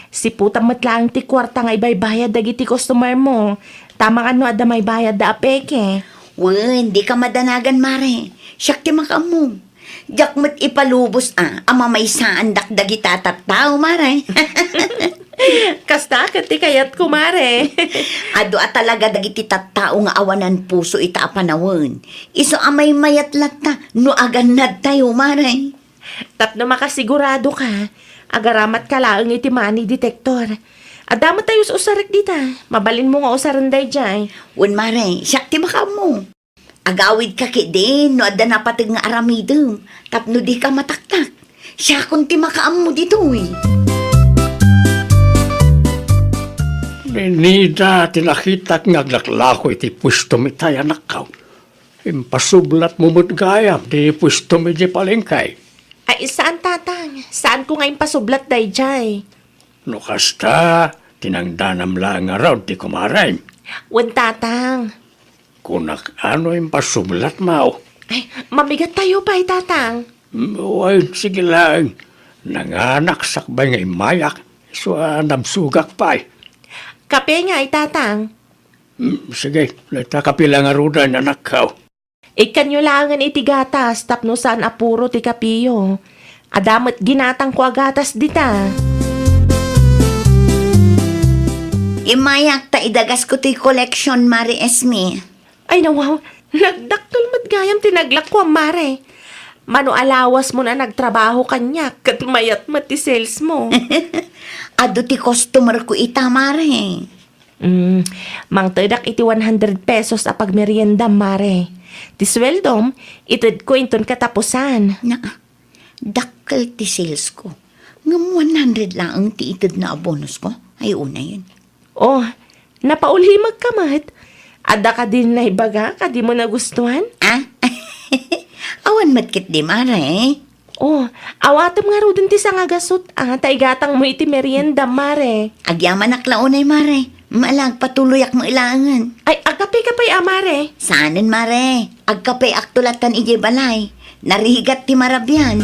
Si putam mat lang ti kwarta nga ibaybayad dagiti customer mo. Tamang ano adamay bayad da apeke. Hindi ka madanagan, Mare. Siyak ti makaam mo. Diyak mo't ipalubos, ama may saan dakdagi tataw, Mare. Kasta ti kayat ko, Mare. Ado talaga dagiti tattao nga awanan puso ita apanawon. Iso amay mayat lata, no aganad tayo, Mare. Tapno makasigurado ka, agaramat ka lang iti money detector. Adamat tayo sa usarik dita. Mabalin mo nga usaranday jay. Mare, siyak ti makaam mo. Agawid ka din, no adda napatag nga aramidum. Tapno di ka mataktak. Siya kung ti makaam mo dito, Nida, tinakitak nga aglaklako iti pwesto mi tayo anak ka. Impasublat mo mo't gayam, di pwesto mi di palengkay. Ay, saan tatang? Saan ko ngayon pasublat day jay? No kasta, tinangdanam lang nga raw, di kumaray. Wan tatang. Kunak ano impasublat mao. Ay, mamigat tayo pa, tatang. Uy, sige lang. Nanganak sakbay nga imayak, so namsugak pa. Kape nga, tatang. Sige, nagtakapila nga rudan anak ka. Ikanyo langan iti gatas, tapno saan apuro ti kapiyo. Adamat ginatang ko agatas dita. Imayak ta idagas ko ti collection, Mari Esme. Ay nawaw, nagdaktol mat gayam tinaglak ko, Mare. Mano alawas mo na nagtrabaho kanya, kat mayat mati sales mo. Ado ti customer ko ita, mare. Mang tadak iti 100 pesos a pagmerienda, mare. Ti sweldom, itid ko inton katapusan. Na, dakkel ti sales ko. Ngam 100 lang ang ti itid na bonus ko. Ay, una yun. Oh, napaulhimag ka, mat. Ada ka din na ibaga, ka di mo nagustuhan? Ah? Awan matkit di, mare. Oh, awatam nga ro din ti sangagasot. Taigatang mo iti merienda, mare. Agyaman aklaunay, mare. Malag patuloyak mo ilangan. Ay, agkape-kapay, mare. Saanin, mare? Agkapay aktulatan ije balay. Narigat ti marabyan.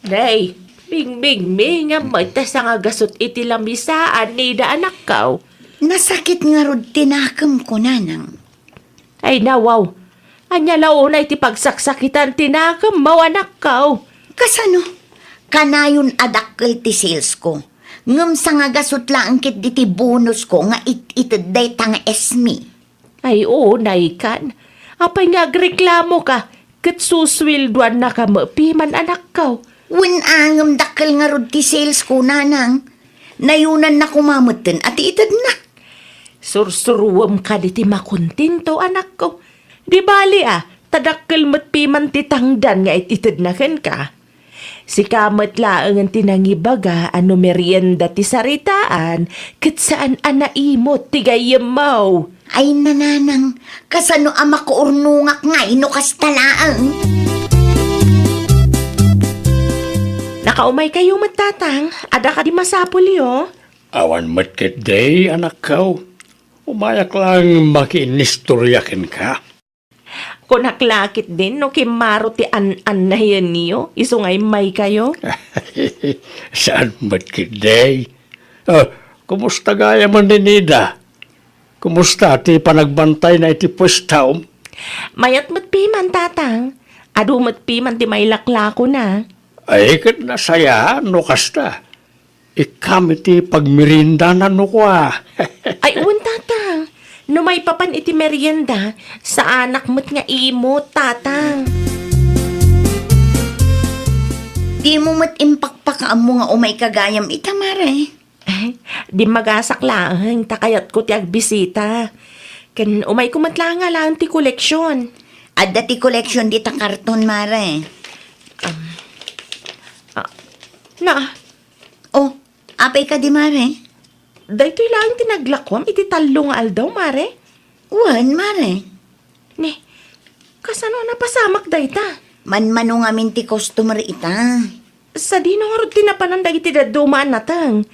Day, bing nga mo iti sangagasot iti lambisaan ni da anak kaw. Nasakit nga rod tinakam ko, nanang. Ay, nawaw. Anya launa iti pagsaksakitan tinakam mo anak kaw. Kasano? Kanayon adakkel ti sales ko. Ngam sa nga gasot lang kit di ti bonus ko nga itid day tanga esmi. Ay, oo, naikan. Apay nga agreklamo ka, kat suswilduan na ka mapiman anak kaw. Win angam dakkel nga rod ti sales ko, nanang. Nayunan na kumamutin at itid na. Sursuruwam ka di ti makuntinto anak ko. Di bali tadakkel matpiman ti tangdan nga ititid na ken ka. Si kamat laang ang tinangibaga ano merienda ti saritaan kat saan anaimot ti gayamaw. Ay nananang, kasano ama ko urnungak nga ino kastalaang. Nakaumay kayo matatang, ada ka di masapuli Awan matkit day, anak kaw. Umayak lang makinistoryakin ka. Kunaklakit din no kimaro ti an na yan niyo, isungay may kayo. Saan matkit day? Kumusta gaya man ni Nida? Kumusta ti panagbantay na iti pwestaw? Mayat matpiman tatang, adu matpiman ti may laklako na. Ay, kat nasaya, no kasta. Ikam iti pagmirindanan no ko Ay, uwan tatang. No may papan iti merienda, sa anak mo't nga imo, tatang. Di mo mat impakpakaam mo nga umay kagayam itamare. Di magasak lang, takayat ko ti agbisita. Kan umay kumatla nga lang ti koleksyon. Adda ti koleksyon di ta karton, mare. Na, Oh, apay ka di, mare? daytoy lang tinaglakwam iti talong aldaw, mare. Wan, mare. Ni, kasano napasamak dayta? Manmano nga min ti customer ita. Sa di nga ro tinapanan dagiti dadumaan natang.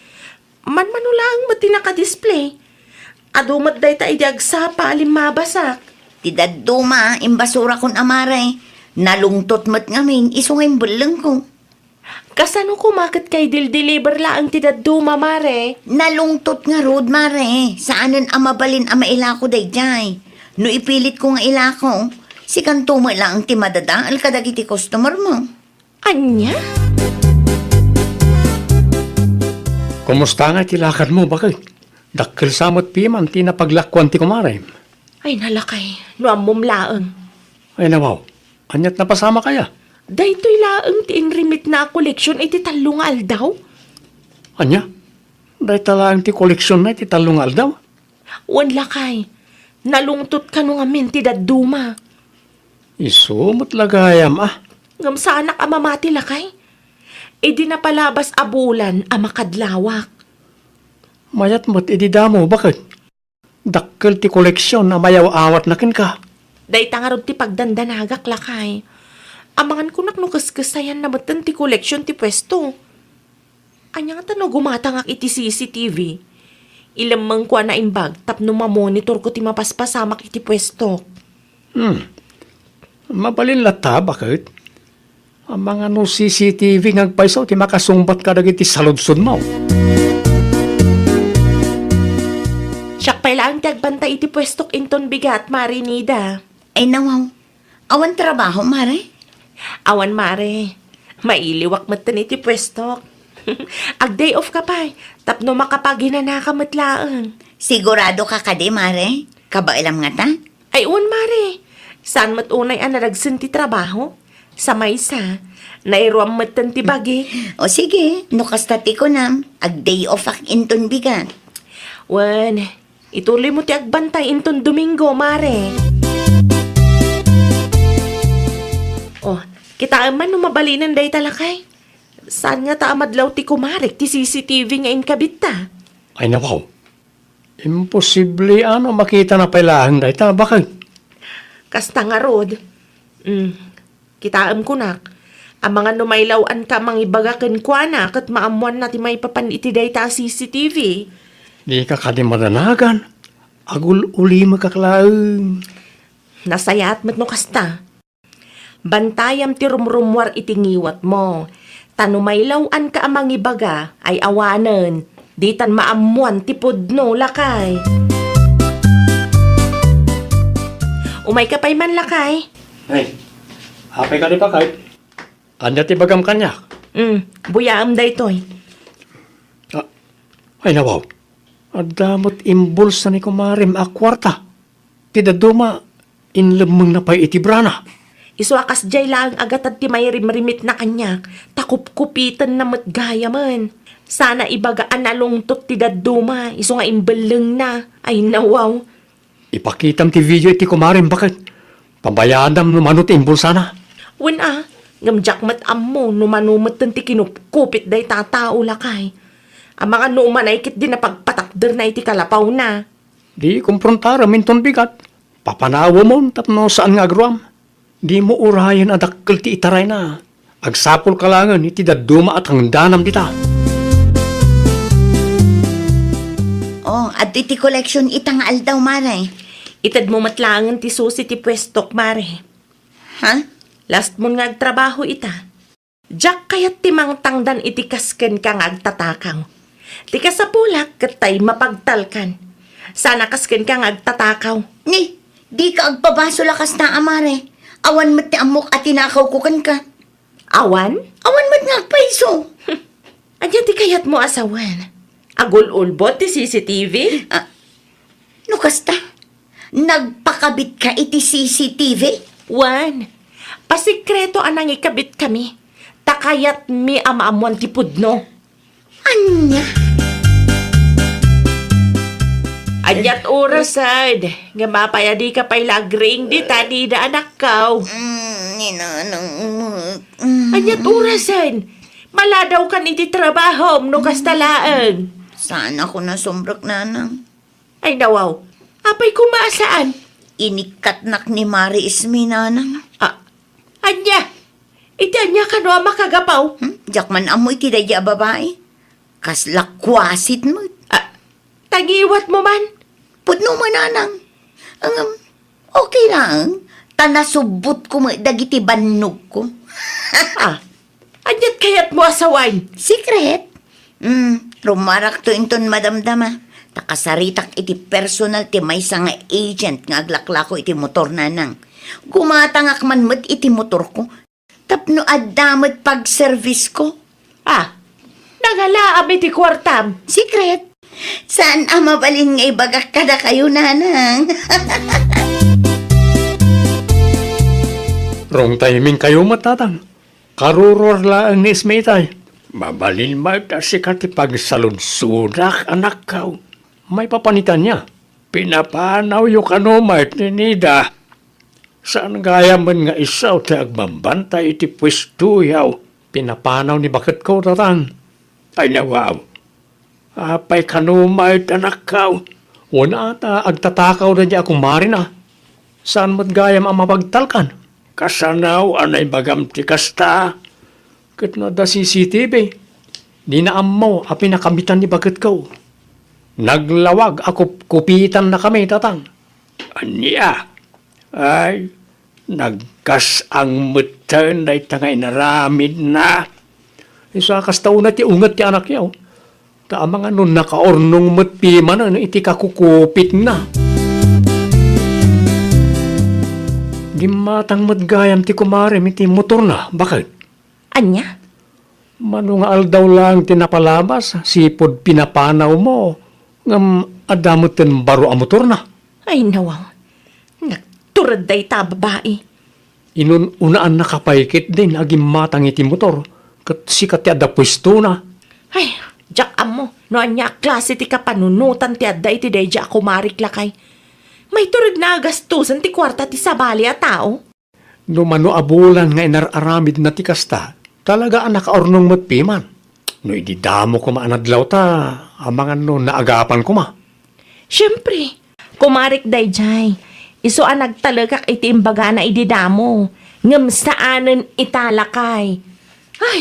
Manmano lang mo tinaka-display. Adumat dayta iti agsapa alimmabasak. Ti dadduma, imbasura kon amare. Nalungtot mat ngamin, isungay bulang ko. Kasano kumakit kay dil-deliver laang ti daduma, mare? Nalungtot nga rod, mare. Saanan amabalin ama ilako dayjay. No ipilit ko nga ilako, si kanto mo lang ti madada, alkadagiti customer mo. Anya? Kumusta nga tilakad mo, bakit? Dakkel samot piman, tinapaglakwan ti kumare. Ay nalakay, no amom laang. Ay nawaw, anyat napasama kaya? Daytoy laang ti inrimit na koleksyon iti talong aldaw. Anya? Dahil talang ti koleksyon na ti talungal daw. Wan lakay, nalungtot ka nung amin ti daduma. Isumot lagayam Ngam sa anak amamati lakay. E di napalabas abulan amakadlawak. Mayat mo't ididamo, bakit? Dakkel ti koleksyon na mayaw awat na kin ka. Day tangarod ti pagdandanagak lakay. Amangan ko naknukaskasayan na matan ti koleksyon ti pwesto. Anya nga tano gumatangak iti CCTV. Ilamang kwa na imbag tapno mamonitor ko ti mapaspasamak iti pwesto. Mabalin lata, bakit? Ang mga no CCTV ngagpaisaw, ti makasungbat ka dagiti saludsod mo. Siyak pa ilang tagbantay iti pwestok inton bigat, Marinida. Ay nawaw, awan trabaho, mare. Awan, Mare. Mailiwak matan iti pwestok. Ag day off ka pa, tapno makapaginana ka matlaang. Sigurado ka kadi, mare? Kabailam nga ta? Ay, mare. Saan mat unay ang naragsan ti trabaho? Sa maysa. Nairuam mat ti bagi. O sige, no kastati ko nam. Ag day off ak inton bigat. Wan, ituloy mo ti agbantay inton Domingo, mare. Oh, kita man no mabalinan day talakay. Saan nga ta amadlaw ti kumarek ti CCTV nga inkabit ta? Ay nawaw. Imposible makita na pailahan day ta. Bakit? Kasta nga rod. Kitaam ko nak. Ang mga numaylawan ka mangibagakan kwa na kat maamuan na ti may papaniti day ta CCTV. Di ka kadi madanagan. Agul uli magkaklaang. Nasayat mat no kasta. Bantayam ti rumrumwar itingiwat mo. Tanumaylawan ka amang ibaga ay awanen. Di tan maamuan ti pudno lakay. Umay ka pa'y man lakay. Ay, hapay ka di pa kahit. Anya ti bagam kanya. Buyaam day toy. Ay nawaw. Adamot imbulsa ni kumarim akwarta. Tidaduma inlemeng na pa'y itibrana. Isuakas jay lang agat at ti may rimrimit na kanya. Takup-kupitan na matgaya man. Sana ibagaan na lungtot ti daduma. Iso nga imbaleng na. Ay nawaw. Ipakitam ti video iti kumarim bakit? Pambayadam numanot imbulsa na. Wen ngamjak mat ammo numanumat ti kinupkupit day tatao lakay. Ang mga numan ay kit din na pagpatakder na iti kalapaw na. Di kumprontara minton bigat. Papanawa mo tapno saan nga agruam. Di mo urayan adakkel ti itaray na. Agsapol kalangan iti daduma at hangdanam dita. Oh, at iti collection itang aldaw, mare. Itad mo matlangan ti susi ti pwestok, mare. Ha? Last mo nga agtrabaho ita. Jack kayat ti mangtangdan iti kasken ka nga agtatakaw. Ti kasapulak katay mapagtalkan. Sana kasken ka nga agtatakaw. Ni, di ka agpabaso lakas na, amare. Awan mat ti amok at tinakaw ko kan ka. Awan? Awan mat nga agpaiso. Anya ti kayat mo asawan. Agul-ulbot ti CCTV? No kasta, nagpakabit ka iti CCTV? Wan. Pasikreto anang ikabit kami. Takayat mi amaamuan ti pudno. Anya? Anyat orasad. Nga mapayadi ka pa'y lagring di tani na anak kaw. Ninanang Anyat orasan. Maladaw kan iti trabaho no kastalaan. Sana ko nasumbrak, nanang. Ay nawaw. Apay kumasaan? Inikatnak ni Mari Ismi, nanang. Anya. Iti anya ka no makagapaw. Jakman amoy ti dadya babae. Kas lakwasit mo. Tagiwat mo man. Pudno mo, nanang. Okay lang. Tanasubot ko mo dagiti bannog ko. Anyat kayat mo asawan. Secret? Rumarak to inton madamdama. Takasaritak iti personal ti maysa nga agent nga aglaklako iti motor, nanang. Gumatangak man met iti motor ko. Tapno addamet pag-service ko. Nagalaam iti kwartam. Secret? Saan mabalin nga ibagak kada kayo, nanang? Wrong timing kayo matatang. Karuror lang ni Ismetay. Mabalin magtasikat pagsalunsudak anak kaw. May papanitan niya. Pinapanaw yung kanomait ni Nida. Saan gaya man nga isaw ti agbambantay iti pwesto yaw. Pinapanaw ni bakit ko tatang. Ay nawaw. Apay kanomait anak kaw. Wala ata agtatakaw na niya akong marina. Saan mat gayam ang mapagtalkan? Kasanaw anay bagam ti kasta. Kat na da CCTV. Di na amaw a pinakamitan ni bagat ko. Naglawag ako kupitan na kami tatang. Anya. Ay, nagkas ang mutan na itangay naramid na. Isa kastaw na ti ungat ti anak yaw. Ta mga nun nakaornong matpiman na iti kakukupit na. Di matang matgayam ti kumarem iti motor na. Bakit? Anya? Manungal daw lang tinapalabas. Sipod pinapanaw mo. Ngam adamutin baro ang motor na. Ay nawaw. Turad day ta babae. Inunaan nakapaikit din aging matang iti motor. Kat sikat ti adda pwesto na. Ay, jak amo. No anya klase ti kapanunutan ti adda iti day jak kumarik lakay. May turad na gastusan ti kwarta ti sabali a tao. Numano abulan nga inararamid na ti kasta. Talaga ang nakaornong matpiman. No ididamo ko maanadlaw ta. Amangan no naagapan ko ma. Siyempre, kumarik day jay. Iso ang nagtalagak iti imbaga na ididamo. Ngam saanan italakay. Ay,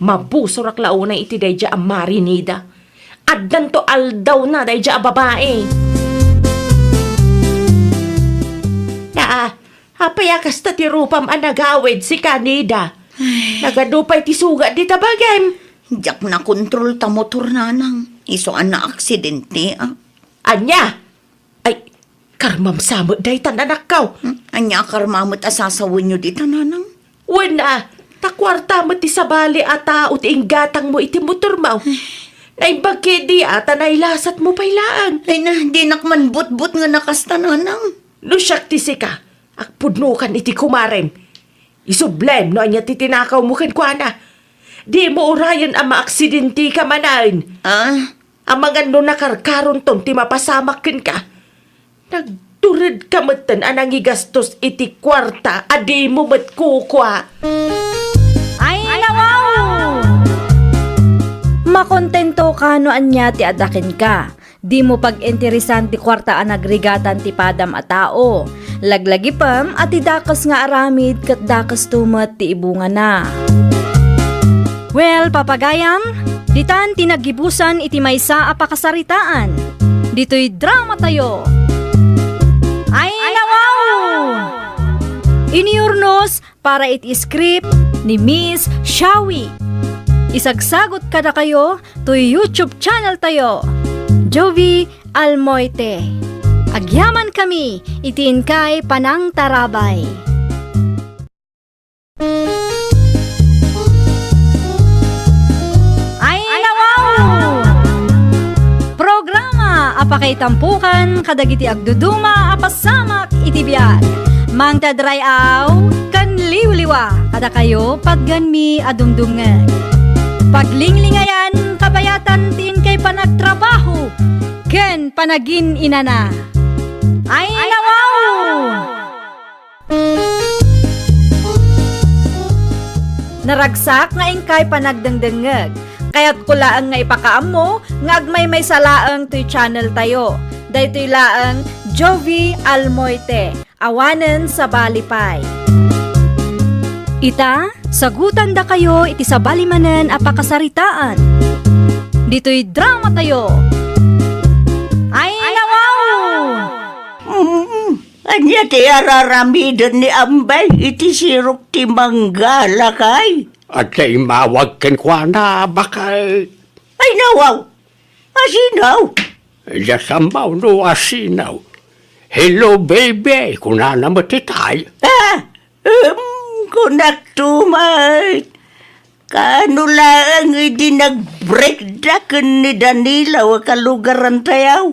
mabusurak launa iti day ang marinida. Addan to aldaw na day a babae. Hapayakas ta ti rupam ang nagawid si Kanida. Nagadupay ti suga di tabagem. Jak na kontrol ta motor nanang. Iso an na aksidente, ah. Anya! Ay, karmam samot day anak kaw. Anya karmamot asasawin nyo dito, nanang. Wala, takwarta mo ti sabali ata ut inggatang mo iti motor mo. Naibagke di ata nailasat mo pailaan. Ay na, di nakman but-but nga nakasta, nanang. Lusyak ti sika, akpudnukan iti kumaren. Isublem no anya titinakaw mo kan kuana. Di mo urayan ang maaksidenti ka manain. Ah? Ang mga no nakarkaron tong ti mapasamakin ka. Nagturid ka matan anang igastos iti kwarta, adi mo mat kukwa. Ay, nawaw! Makontento ka no anya ti adakin ka. Di mo pag-interesan ti kwarta ang nagrigatan ti padam a tao. Laglagi pam at dakas nga aramid kat dakas tumat ti ibunga na. Well, papagayam, ditan tinagibusan iti maysa a pakasaritaan. Dito'y drama tayo. Ay, nawaw! Iniurnos para iti script ni Miss Shawi. Isagsagot kada kayo to YouTube channel tayo. Jovi Almoite. Agyaman kami, itiin kay Panang Tarabay. Ay, nawaw! Programa apakay tampukan kadagiti agduduma apasamak iti biag. Mang tadrayaw kan liwliwa kada kayo pagganmi adumdungag. Paglinglingayan kabayatan tin kay panagtrabaho ken panagin inana. Ay, nawaw! Naragsak nga ingkay panagdengdengeg. Kaya't kulaang nga ipakaam mo, nga agmay may salaang to'y channel tayo. Daytoy laang Jovi Almoite, awanen sa balipay. Ita, sagutan da kayo iti sa balimanen apakasaritaan. Dito'y drama tayo. Ay, nawaw! Anya ti araramidon ni Ambay, iti sirok ti manggala kay. At kay mawag ken kwa na bakay. Ay nawaw, asinaw. Yasambaw no asinaw. Hello baby, kunana mo titay. Kunak tumay. Kano lang hindi nag-break dakan ni Danila wa kalugaran tayaw.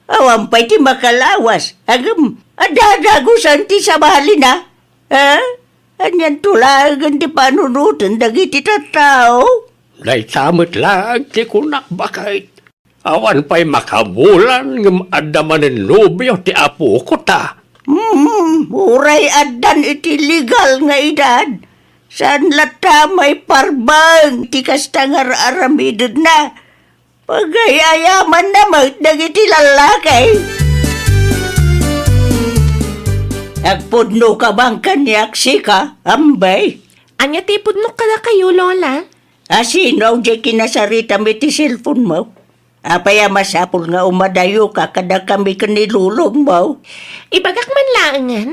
Awan pa'y ti makalawas. Agam, adadagusan ti sabali na. Ha? Anyan tulagan ti panunutan dagiti tattao. Lay samot lang ti kunak bakay. Awan pa'y makabulan ng adamanin nubyo ti apo ko ta. Uray adan iti legal nga edad. San lata may parbang ti kastangar aramidod na. Pagayayaman na magdagiti lalakay. Agpudno ka bang kanyak sika, Ambay? Anya ti pudnok ka na kayo, Lola? Asinaw di kinasarita mi ti cellphone mo. Apaya masapul nga umadayo ka kada kami kanilulog mo. Ibagak man laangan.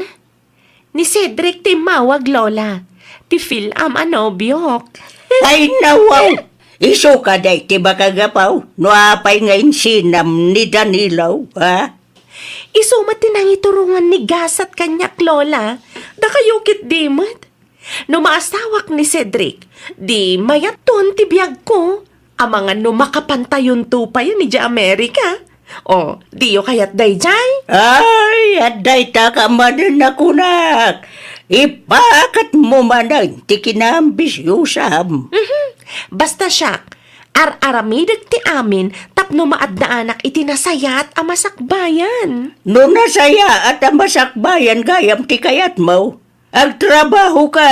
Ni Cedric ti mawag, Lola. Ti Phil am anobyok. Ay nawaw! Iso ka day ti bakagapaw. No apay ngayon sinam ni Danilaw, ha? Isumat tinang iturungan ni Gasat kanyak, Lola. Da kayo kit dimat. No maasawak ni Cedric, di mayaton ti biyag ko. Amangan no makapantayon tupay ni Di Amerika. O, di yo kayat day jay? Ay, aday ta ka manan na kunak. Ipakat mo manan, ti kinambisyusam. Basta siya, ar-aramidag ti amin, tapno maadda anak iti nasayat a masakbayan. No nasaya at ang masakbayan gayam ti kayat mo. Agtrabaho ka,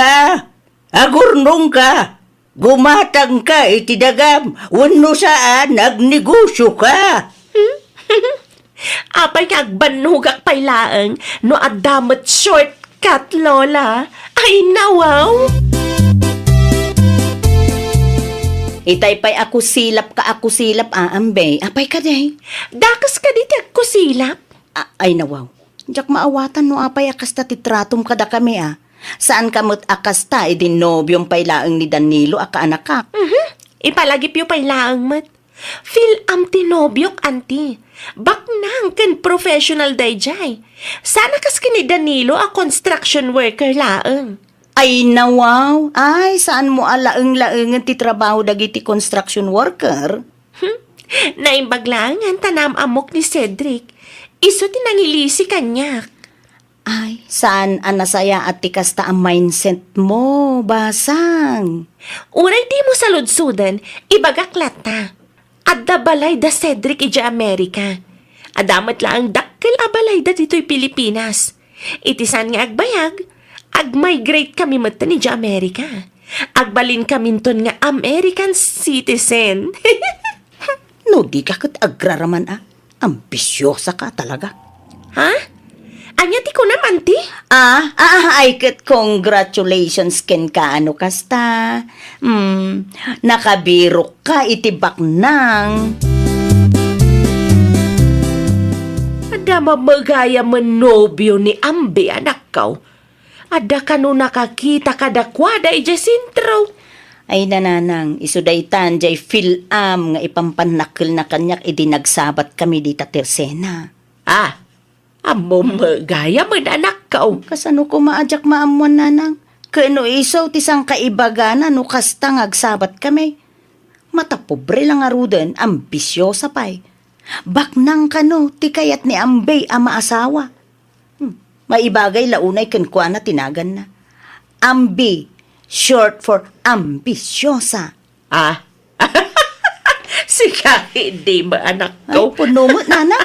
agurnong ka, gumatang ka iti dagam, wano saan nagnegosyo ka. Apay nga agbanugak paylaang, no adamot shortcut, Lola. Ay, nawaw! Itay pa'y ako silap, aambay. Apay ka day. Dakas ka diti agkusilap. Ay nawaw. Diyak maawatan no apay akasta titratom kada kami Saan kamot akasta idin nobyong paylaang ni Danilo aka anakak. Ipalagip yung paylaang mat. Feel am tinobyok, anti. Baknang kan professional dayjay. Sana kas kini Danilo a construction worker laang. Ay nawaw. Ay saan mo alaeng-laengan ti trabaho dagiti construction worker? Naimbaglangan tanam amok ni Cedric. Iso tinangilisi kanyak. Ay, saan anasaya at tikasta ang mindset mo, basang? Uray di mo saludsudan, ibagaklat ta. Adda balay da Cedric ija Amerika. Adamat lang ang dakkel a balay da dito'y Pilipinas. Itisan nga agbayag, ag-migrate kami mata ni ija Amerika. Agbalin kami ton nga American citizen. No, di ka kat agraraman Ambisyosa ka talaga. Ha? Anya ti ko naman ti? Ay kat congratulations ken ka ano kasta. Nakabiro ka itibak nang. Ada mamagaya manobyo ni Ambe anak kaw. Ada ka no nakakita kadakwada ija sintro. Ay nananang, isuday tan jay filam nga ipampanakil na kanyak idinagsabat kami di Tersena. Amo magaya man anak kaw. Kasano ko maadyak maamuan nanang? Kano isaw tisang kaibagana no kastang agsabat kami. Mata pobre lang aruden, ambisyosa pa'y. Baknang kano, tikayat ni Ambay ama asawa. Maibagay launay kenkwa na tinagan na. Ambi, short for ambisyosa. Sika hindi ba anak Ay, ko? puno mo, nana.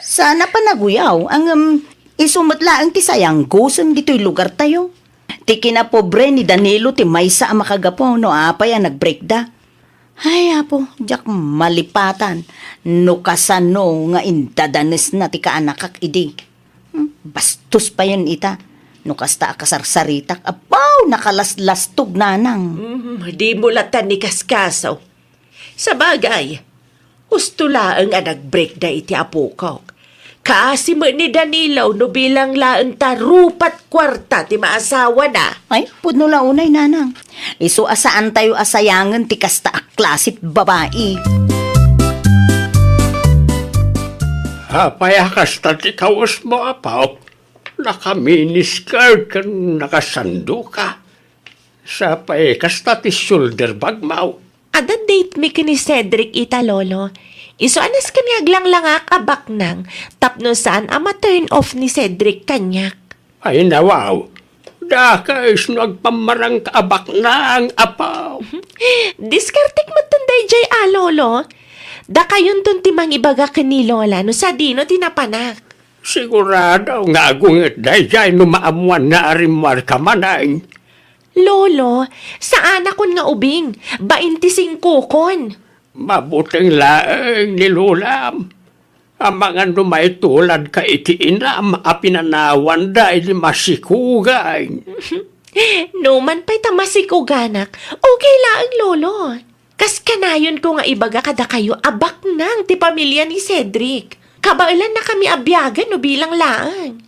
Sana pa naguyaw ang isumutlaang ti sayang gusem dito'y lugar tayo. Ti kinapobre ni Danilo ti maysa ang makagapo no apay ang nagbreakda. Ay apo, jak malipatan. No kasano nga indadanes na ti kaanakak idi. Bastos pa yun ita. No kasta akasarsaritak. Apaw, nakalaslastog nanang. Di mo latan ni Kaskasaw. Sa bagay, gusto laang ang nag-break da iti apukok. Kasi mo ni Danilo no bilang laang tarupat kwarta ti maasawa na. Ay, pudno launay nanang. Iso asaan tayo asayangan ti kasta aklasip babae. Payakas tati kawas mo apaw. Naka-miniskirt kan nakasando ka. Sa payakas tati shoulder bag mau. Ada date mi kini Cedric ita lolo. Iso anas kanyag lang abak nang tapno saan ama turn off ni Cedric kanyak. Ay nawaw. Daka is nagpamarang kaabak na ang apaw. Diskartik mo tunday jay lolo. Da kayon tun timang ibaga kani lola no sa dino tinapanak. Sigurado nga agungit dayjay no maamuan na arimwar ka manay. Lolo, saan akon nga ubing? 25 kon. Mabuting laeng nilulam. Ang mga numay tulad ka itiinam apinanawan dahil masikugay. Numan pa'y tamasikuganak. Okay laang lolo. Kas kanayon ko nga ibaga kada kayo abak nang ti pamilya ni Cedric. Kabailan na kami abyagan no bilang laang.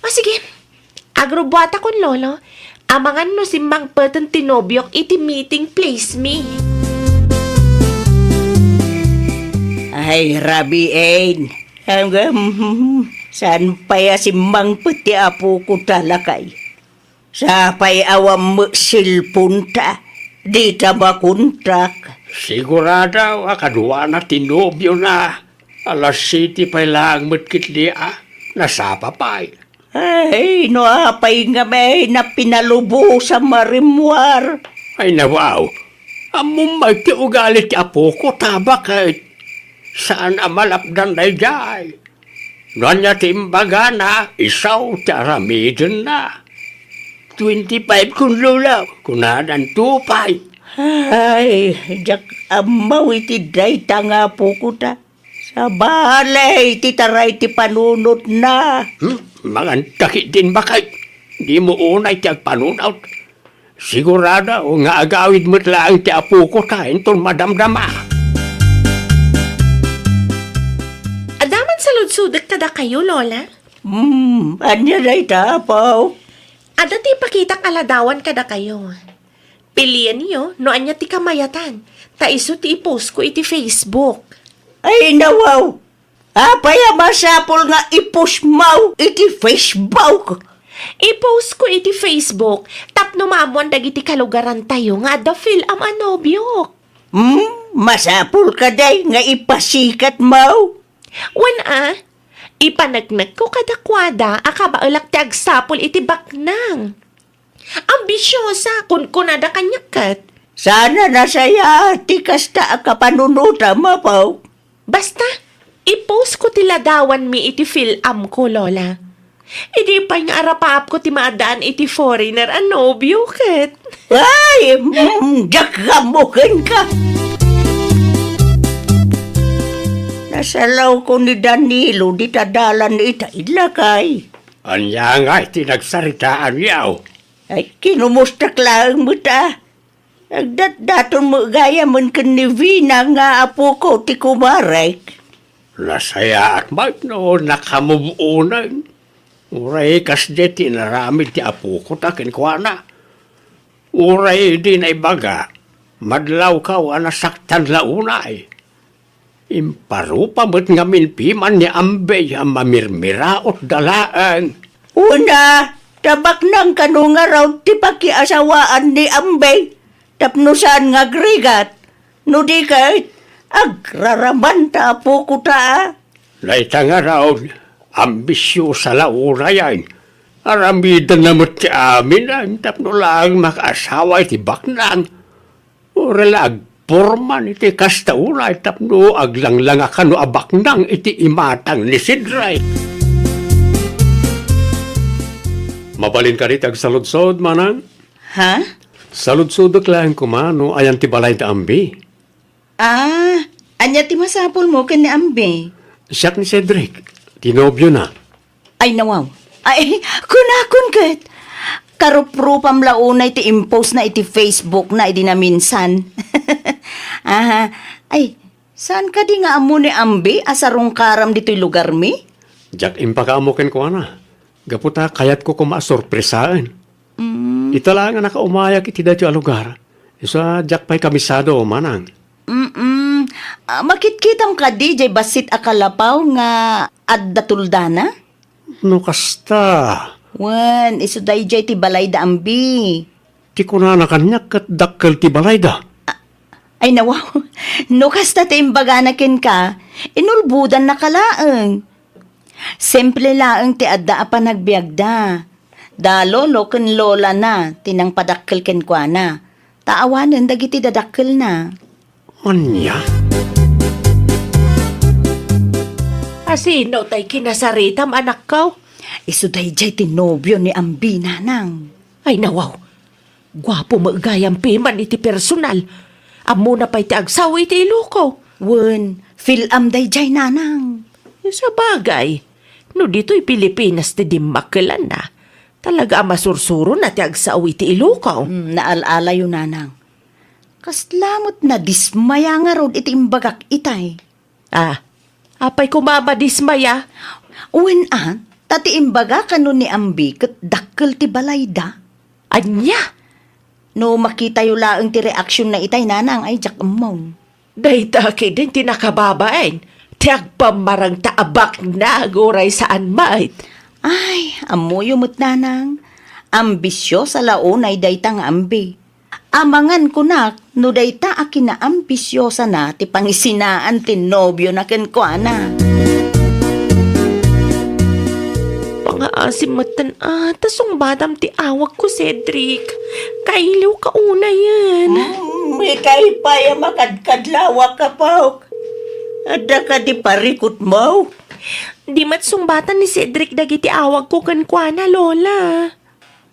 O sige, agrobwata kon lolo. Amangan no simbang patan tinobyok iti meeting place me. Ay, Rabi Ain. Saan paya simbang pati apo ko talakay? Sa pay awam mo silpunta. Di taba kontrak. Sigurado akadwa na tinobyo na. Alas 7 pa lang matkitli Nasapa pa eh. Ay, noapay nga may na pinalubo sa marimwar. Ay nawaw, among may ti ugali ti apo ko tabak kahit saan amalapdan day jay. Nonya ti imbaga na isaw ti aramidin na. 25 kun lula, kunadan tupay. Ay, jak amaw iti day tanga po ko ta. Sa balay, titaray ti panunot na. Magantakit din ba kahit di mo unay ti agpanunaw. Sigurada o nga agawid mo't lang ti apo ko kain ton madamdama. Adaman sa ludsudak kada kayo, Lola. Anya day tapaw. Ada ti pakita kaladawan kada kayo. Pilian niyo, no anya ti kamayatan. Ta iso ti ipost ko iti Facebook. Ay, nawaw. Apaya masapol nga ipusmaw iti Facebook. I-post ko iti Facebook, tapno maamuan dagiti kalugaran tayo nga da film anobyok. Masapol ka day nga ipasikat maw. Wan ipanagnag ko kadakwada, akabaulak ti agsapol iti baknang. Ambisyosa, kun kunada kanyakat. Sana nasaya, ti kasta akapanunuta mapaw. Basta, i-post ko ti ladawan mi iti film ko, Lola. Idi pa nga arapaap ko ti maadaan iti foreigner anobyo, ket. Ay, jakamukin ka. Nasalaw ko ni Danilo, di tadalan ita ilakay. Anya nga iti nagsaritaan yaw. Ay, kinumustak lang mo ta. Nagdatdaton mo gaya man kan ni Vina nga apo ko ti kumarek. Nasaya at mat noon nakamubuunan. Uray kas di tinaramid ti apo ko takin kwa na. Uray di na ibaga. Madlaw ka o nasaktan launay. Imparupa mo't nga minpiman ni Ambay ang mamirmiraot dalaan. Una, tabak nang kanunga raw ti pakiasawaan ni Ambay. Tapno saan nga grigat. No di kahit agraraman ta apo ko ta. Laita nga raw, ambisyo sa launa yan. Aramidan na mo't ti amin ang tapno lang makaasawa iti baknang. Uralag, porman iti kastauna tapno aglanglang akano abaknang iti imatang ni Sidray. Mabalin ka rin agsaludsod, manang? Ha? Saludsudok lang kumano ayan ti balay da ambi. Anya ti masapol mo kan ni Ambe. Siyak ni Cedric, tinobyo na. Ay, nawaw. Ay, kunakun kat. Karuprupam launay ti impose na iti Facebook na iti na minsan. Ay, saan ka di nga amo ni Ambe asarong karam dito'y lugar mi? Diyak impakaamukin ko na. Gaputa kayat ko kumasorpresaan. Ita lang nga nakaumayak iti dati lugar. Isa diyak pa'y kamisado, manang. Makitkitam ka di, jay basit akalapaw nga adda tuldana? No kasta. Wan, iso day jay ti balay da Ambi. Ti ko na nakanyak kat dakkel ti balay da. Ay nawaw, no kasta ti imbaganakin ka, inulbudan na kalaang. Simple laang ti adda apa nagbiagda. Da lolo ken lola na, tinang padakkel ken kwa na. Taawanan dagiti dadakkel na. Anya? Asino tay kinasaritam anak ko? Isu day jay tinobyo ni Ambi nanang. Ay nawaw, gwapo maagayang piman iti personal. Amo na pa iti agsawa iti iluko. Wen, filam day jay nanang. Sa bagay, no dito'y Pilipinas ti dimmakelan na. Talaga masursuro na ti agsawa iti iluko. Naalala yun nanang. Kaslamot na dismaya nga rod iti imbagak itay. Apay kumabadismaya. Wen tati imbaga kanon ni Ambi ket dakkel ti balayda. Anya? No makita yu laeng ti reaksyon na itay nanang ay jak emong. Dahita din tinakababain. Ti agpamarang taabak na guray saan mait. Ay, amo yumot nanang. Ambisyo sa launay dayta nga Ambi. Amangan ko na, no dayta akin na ambisyosa na ti pangisinaan ti nobyo na ken ko ana. Pangaasim matan tasong badam ti awag ko, Cedric. Kailiw ka una yan. May kaipaya makadkadlawa ka pa. Ada ka di parikot mo. Di mat sungbatan ni Cedric dagiti awag ko kankwana, Lola.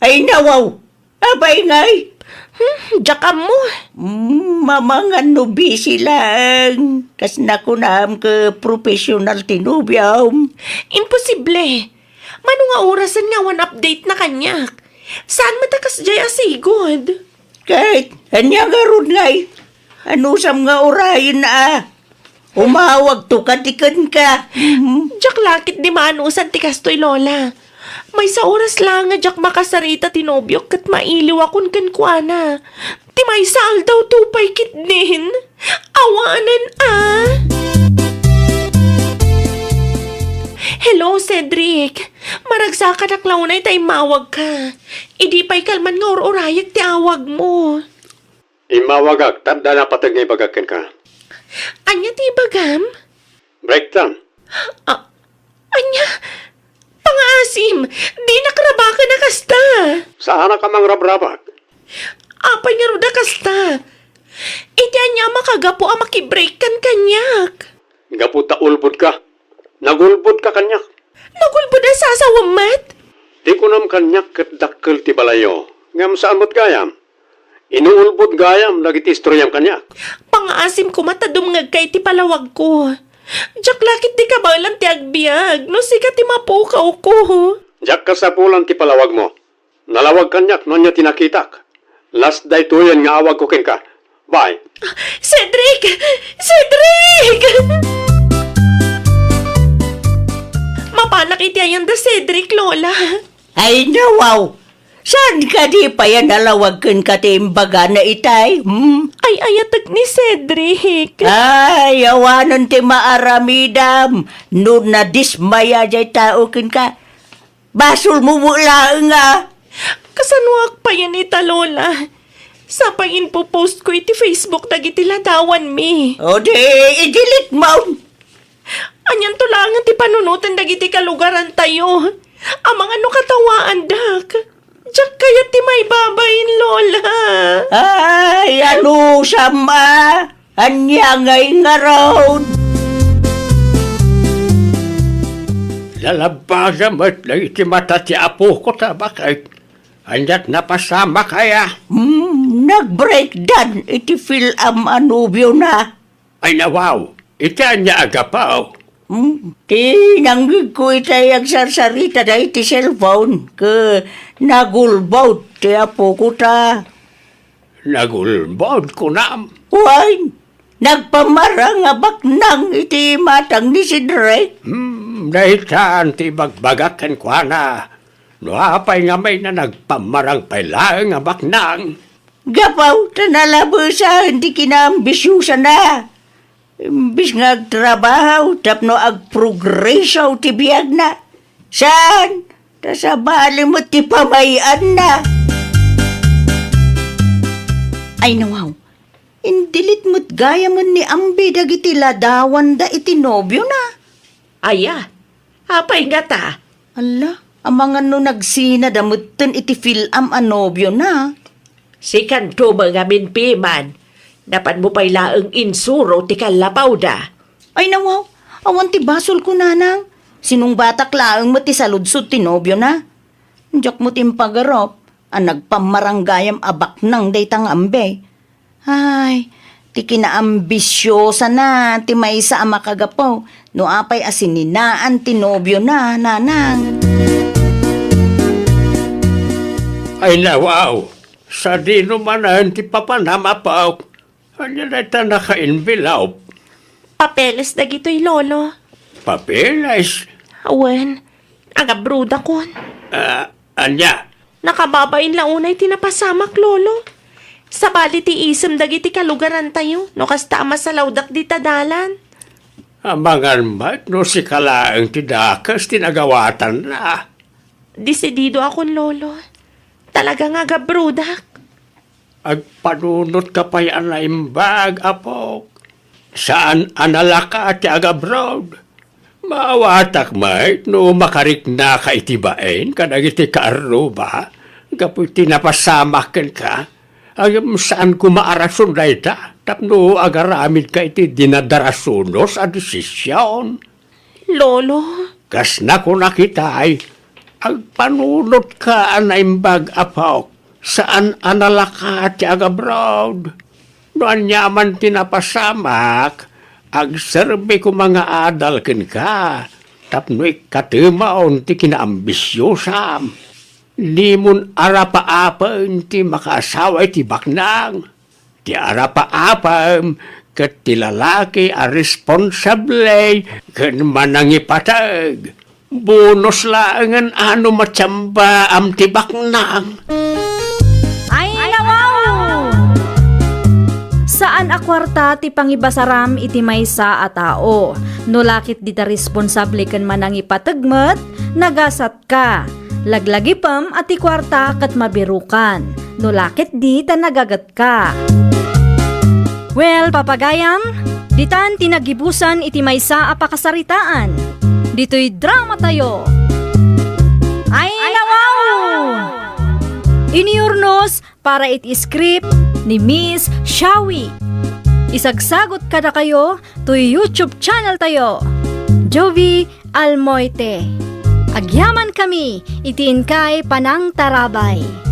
Ay nawaw. Abay ngay. Jakam mo. Mamangan no busy lang. Kas nakunam ka professional tinubyaw. Imposible. Mano nga orasan nga one update na kanyak. Saan matakas jay asigod? Kahit hanya nga ron ngay. Ano sam nga orayin na umawag to katikan ka. Jak lakit di maanusan ti kastoy, Lola. May sa oras lang nga jak makasarita tinobyok kat mailiw akon kankwana. Ti may saal daw tupay kit din. Awanan Hello, Cedric. Maragsakan aklaw na itay mawag ka. Idi pa'y kalman nga ororayag ti awag mo. Imawagak, tanda na patag nga ibagakin ka. Anya ti bagam? Break time. Anya? Pangaasim, di nakraba ka na kasta. Saan ka mang rabrabak? Apay nga ruda kasta. Iti anya makagapo ang makibreak kan kanyak. Gaputa ulbod ka. Nagulbod ka kanyak. Nagulbod ang sasawamat. Di ko nam kanyak kat dakkel ti balayo. Ngam saan mo't gayam? Inuulbod gayam, lagi ti istroyam kanyak. Pangaasim ko matadumngag kay ti palawag ko. Jak lakit di ka ba lang ti agbiag, no sika ti mapukaw ko. Jak ka sa pulang ti palawag mo. Nalawag kanyak, no niya tinakitak. Last day tuyan nga awag ko ken ka. Bye. Cedric! Cedric! Mapanak iti ayan da Cedric, Lola. Ay nawaw. Saan ka di pa yan nalawagkan ka timbaga na itay? Ay ayatag ni Cedric. Ay, awanan ti maaramidam. No na dismaya jay tao kin ka. Basol mo mula nga. Kasanuak pa yan ita, Lola. Sa pangin po post ko iti Facebook dagiti ladawan mi. O di, i-delete mo. Anyan tulangan ti panunutan dagiti kalugaran tayo. Amang ano katawaan, dak. Diyak kaya ti may babayin, Lola. Ay, ano sama? Anya ngay nga raw. Lalabaga mo't lang iti mata ti apo ko ta bakit. Anyat napasama kaya. Nag-breakdown iti film anubyo na. Ay nawaw, iti anya agapaw. Tinanggig ko itay agsarsarita da iti cellphone. Nagulbaw ti apo ko ta. Nagulbod ko na. Why? Nagpamarang abak nang iti matang ni si Drake. Dahil saan ti bagbagakan ko na. No apay nga may na nagpamarang pailang nga baknang. Gapaw, tanalabusa, hindi kinaambisyusa na. Imbis nga agtrabaho, tapno agprogresaw ti biyag na. Saan? Tasabali mo ti pamayan na. Ay nawaw, indilit mo't gaya mo ni Ambi dagiti ladawan da iti nobyo na. Aya, apay nga ta. Ala, amang ano nagsina damutan iti film anobyo na. Si kanto mga minpiman. Dapat mo pa'y laang insuro ti kalapaw da. Ay nawaw, awan ti basol ko nanang. Sinong batak laang mo ti saludsod ti nobyo na. Diyak mo timpagarop, ang nagpamaranggayam abak nang daytang ambe. Ay, ti kinaambisyosa na ti maysa a makagapaw. No apay asininaan ti nobyo na, nanang. Ay nawaw, sa di numanan ti papanamapaw. Anya na ita naka-envelope. Papeles na gito'y, Lolo. Papeles? Awen, agabruda kon. Anya? Nakababain launay tinapasamak, Lolo. Sa bali ti isem dagiti kalugaran tayo, no kasta sa laudak di tadalan. Amangan ba't no si kalaang tidakas tinagawatan na. Desidido akon, Lolo. Talaga nga gabrudak. Agpanunot ka pa'y anaimbag, apok. Saan analaka ti agabroad? Maawatak may, no makarik na ka itibain, kanag iti kaaruba, kapoy tinapasamakan ka, agam saan ko maarason na ita, tapno agaramid ka iti dinadarasunos a desisyon. Lolo, Kas na ko nakitay, agpanunot ka anaimbag apaw, saan analaka ti agabroad. Noan yaman tinapasamak, agserbe ko mga adal ken ka, tapno'y katimaon ti kinaambisyosam. Limon arapa-apam ti makaasawa ti baknang. Ti arapa-apam ket ti lalaki a responsable ken manangipatag. Bonus laangan ano matsamba am ti baknang. Ay, nawaw! Saan a kwarta ti pangibasaram iti maysa a tao? No lakit di ta responsable ken manangipatagmet, nagasat ka. Laglagipam at ti kwarta kat mabirukan. No lakit di ta nagagat ka. Well, papagayam, ditan tinagibusan iti maysa a pakasaritaan. Dito'y drama tayo. Ay, nawaw! Iniurnos para iti script ni Miss Shawi. Isagsagot kada kayo to YouTube channel tayo. Jovi Almoite. Agyaman kami, itiin kay Panang Tarabay.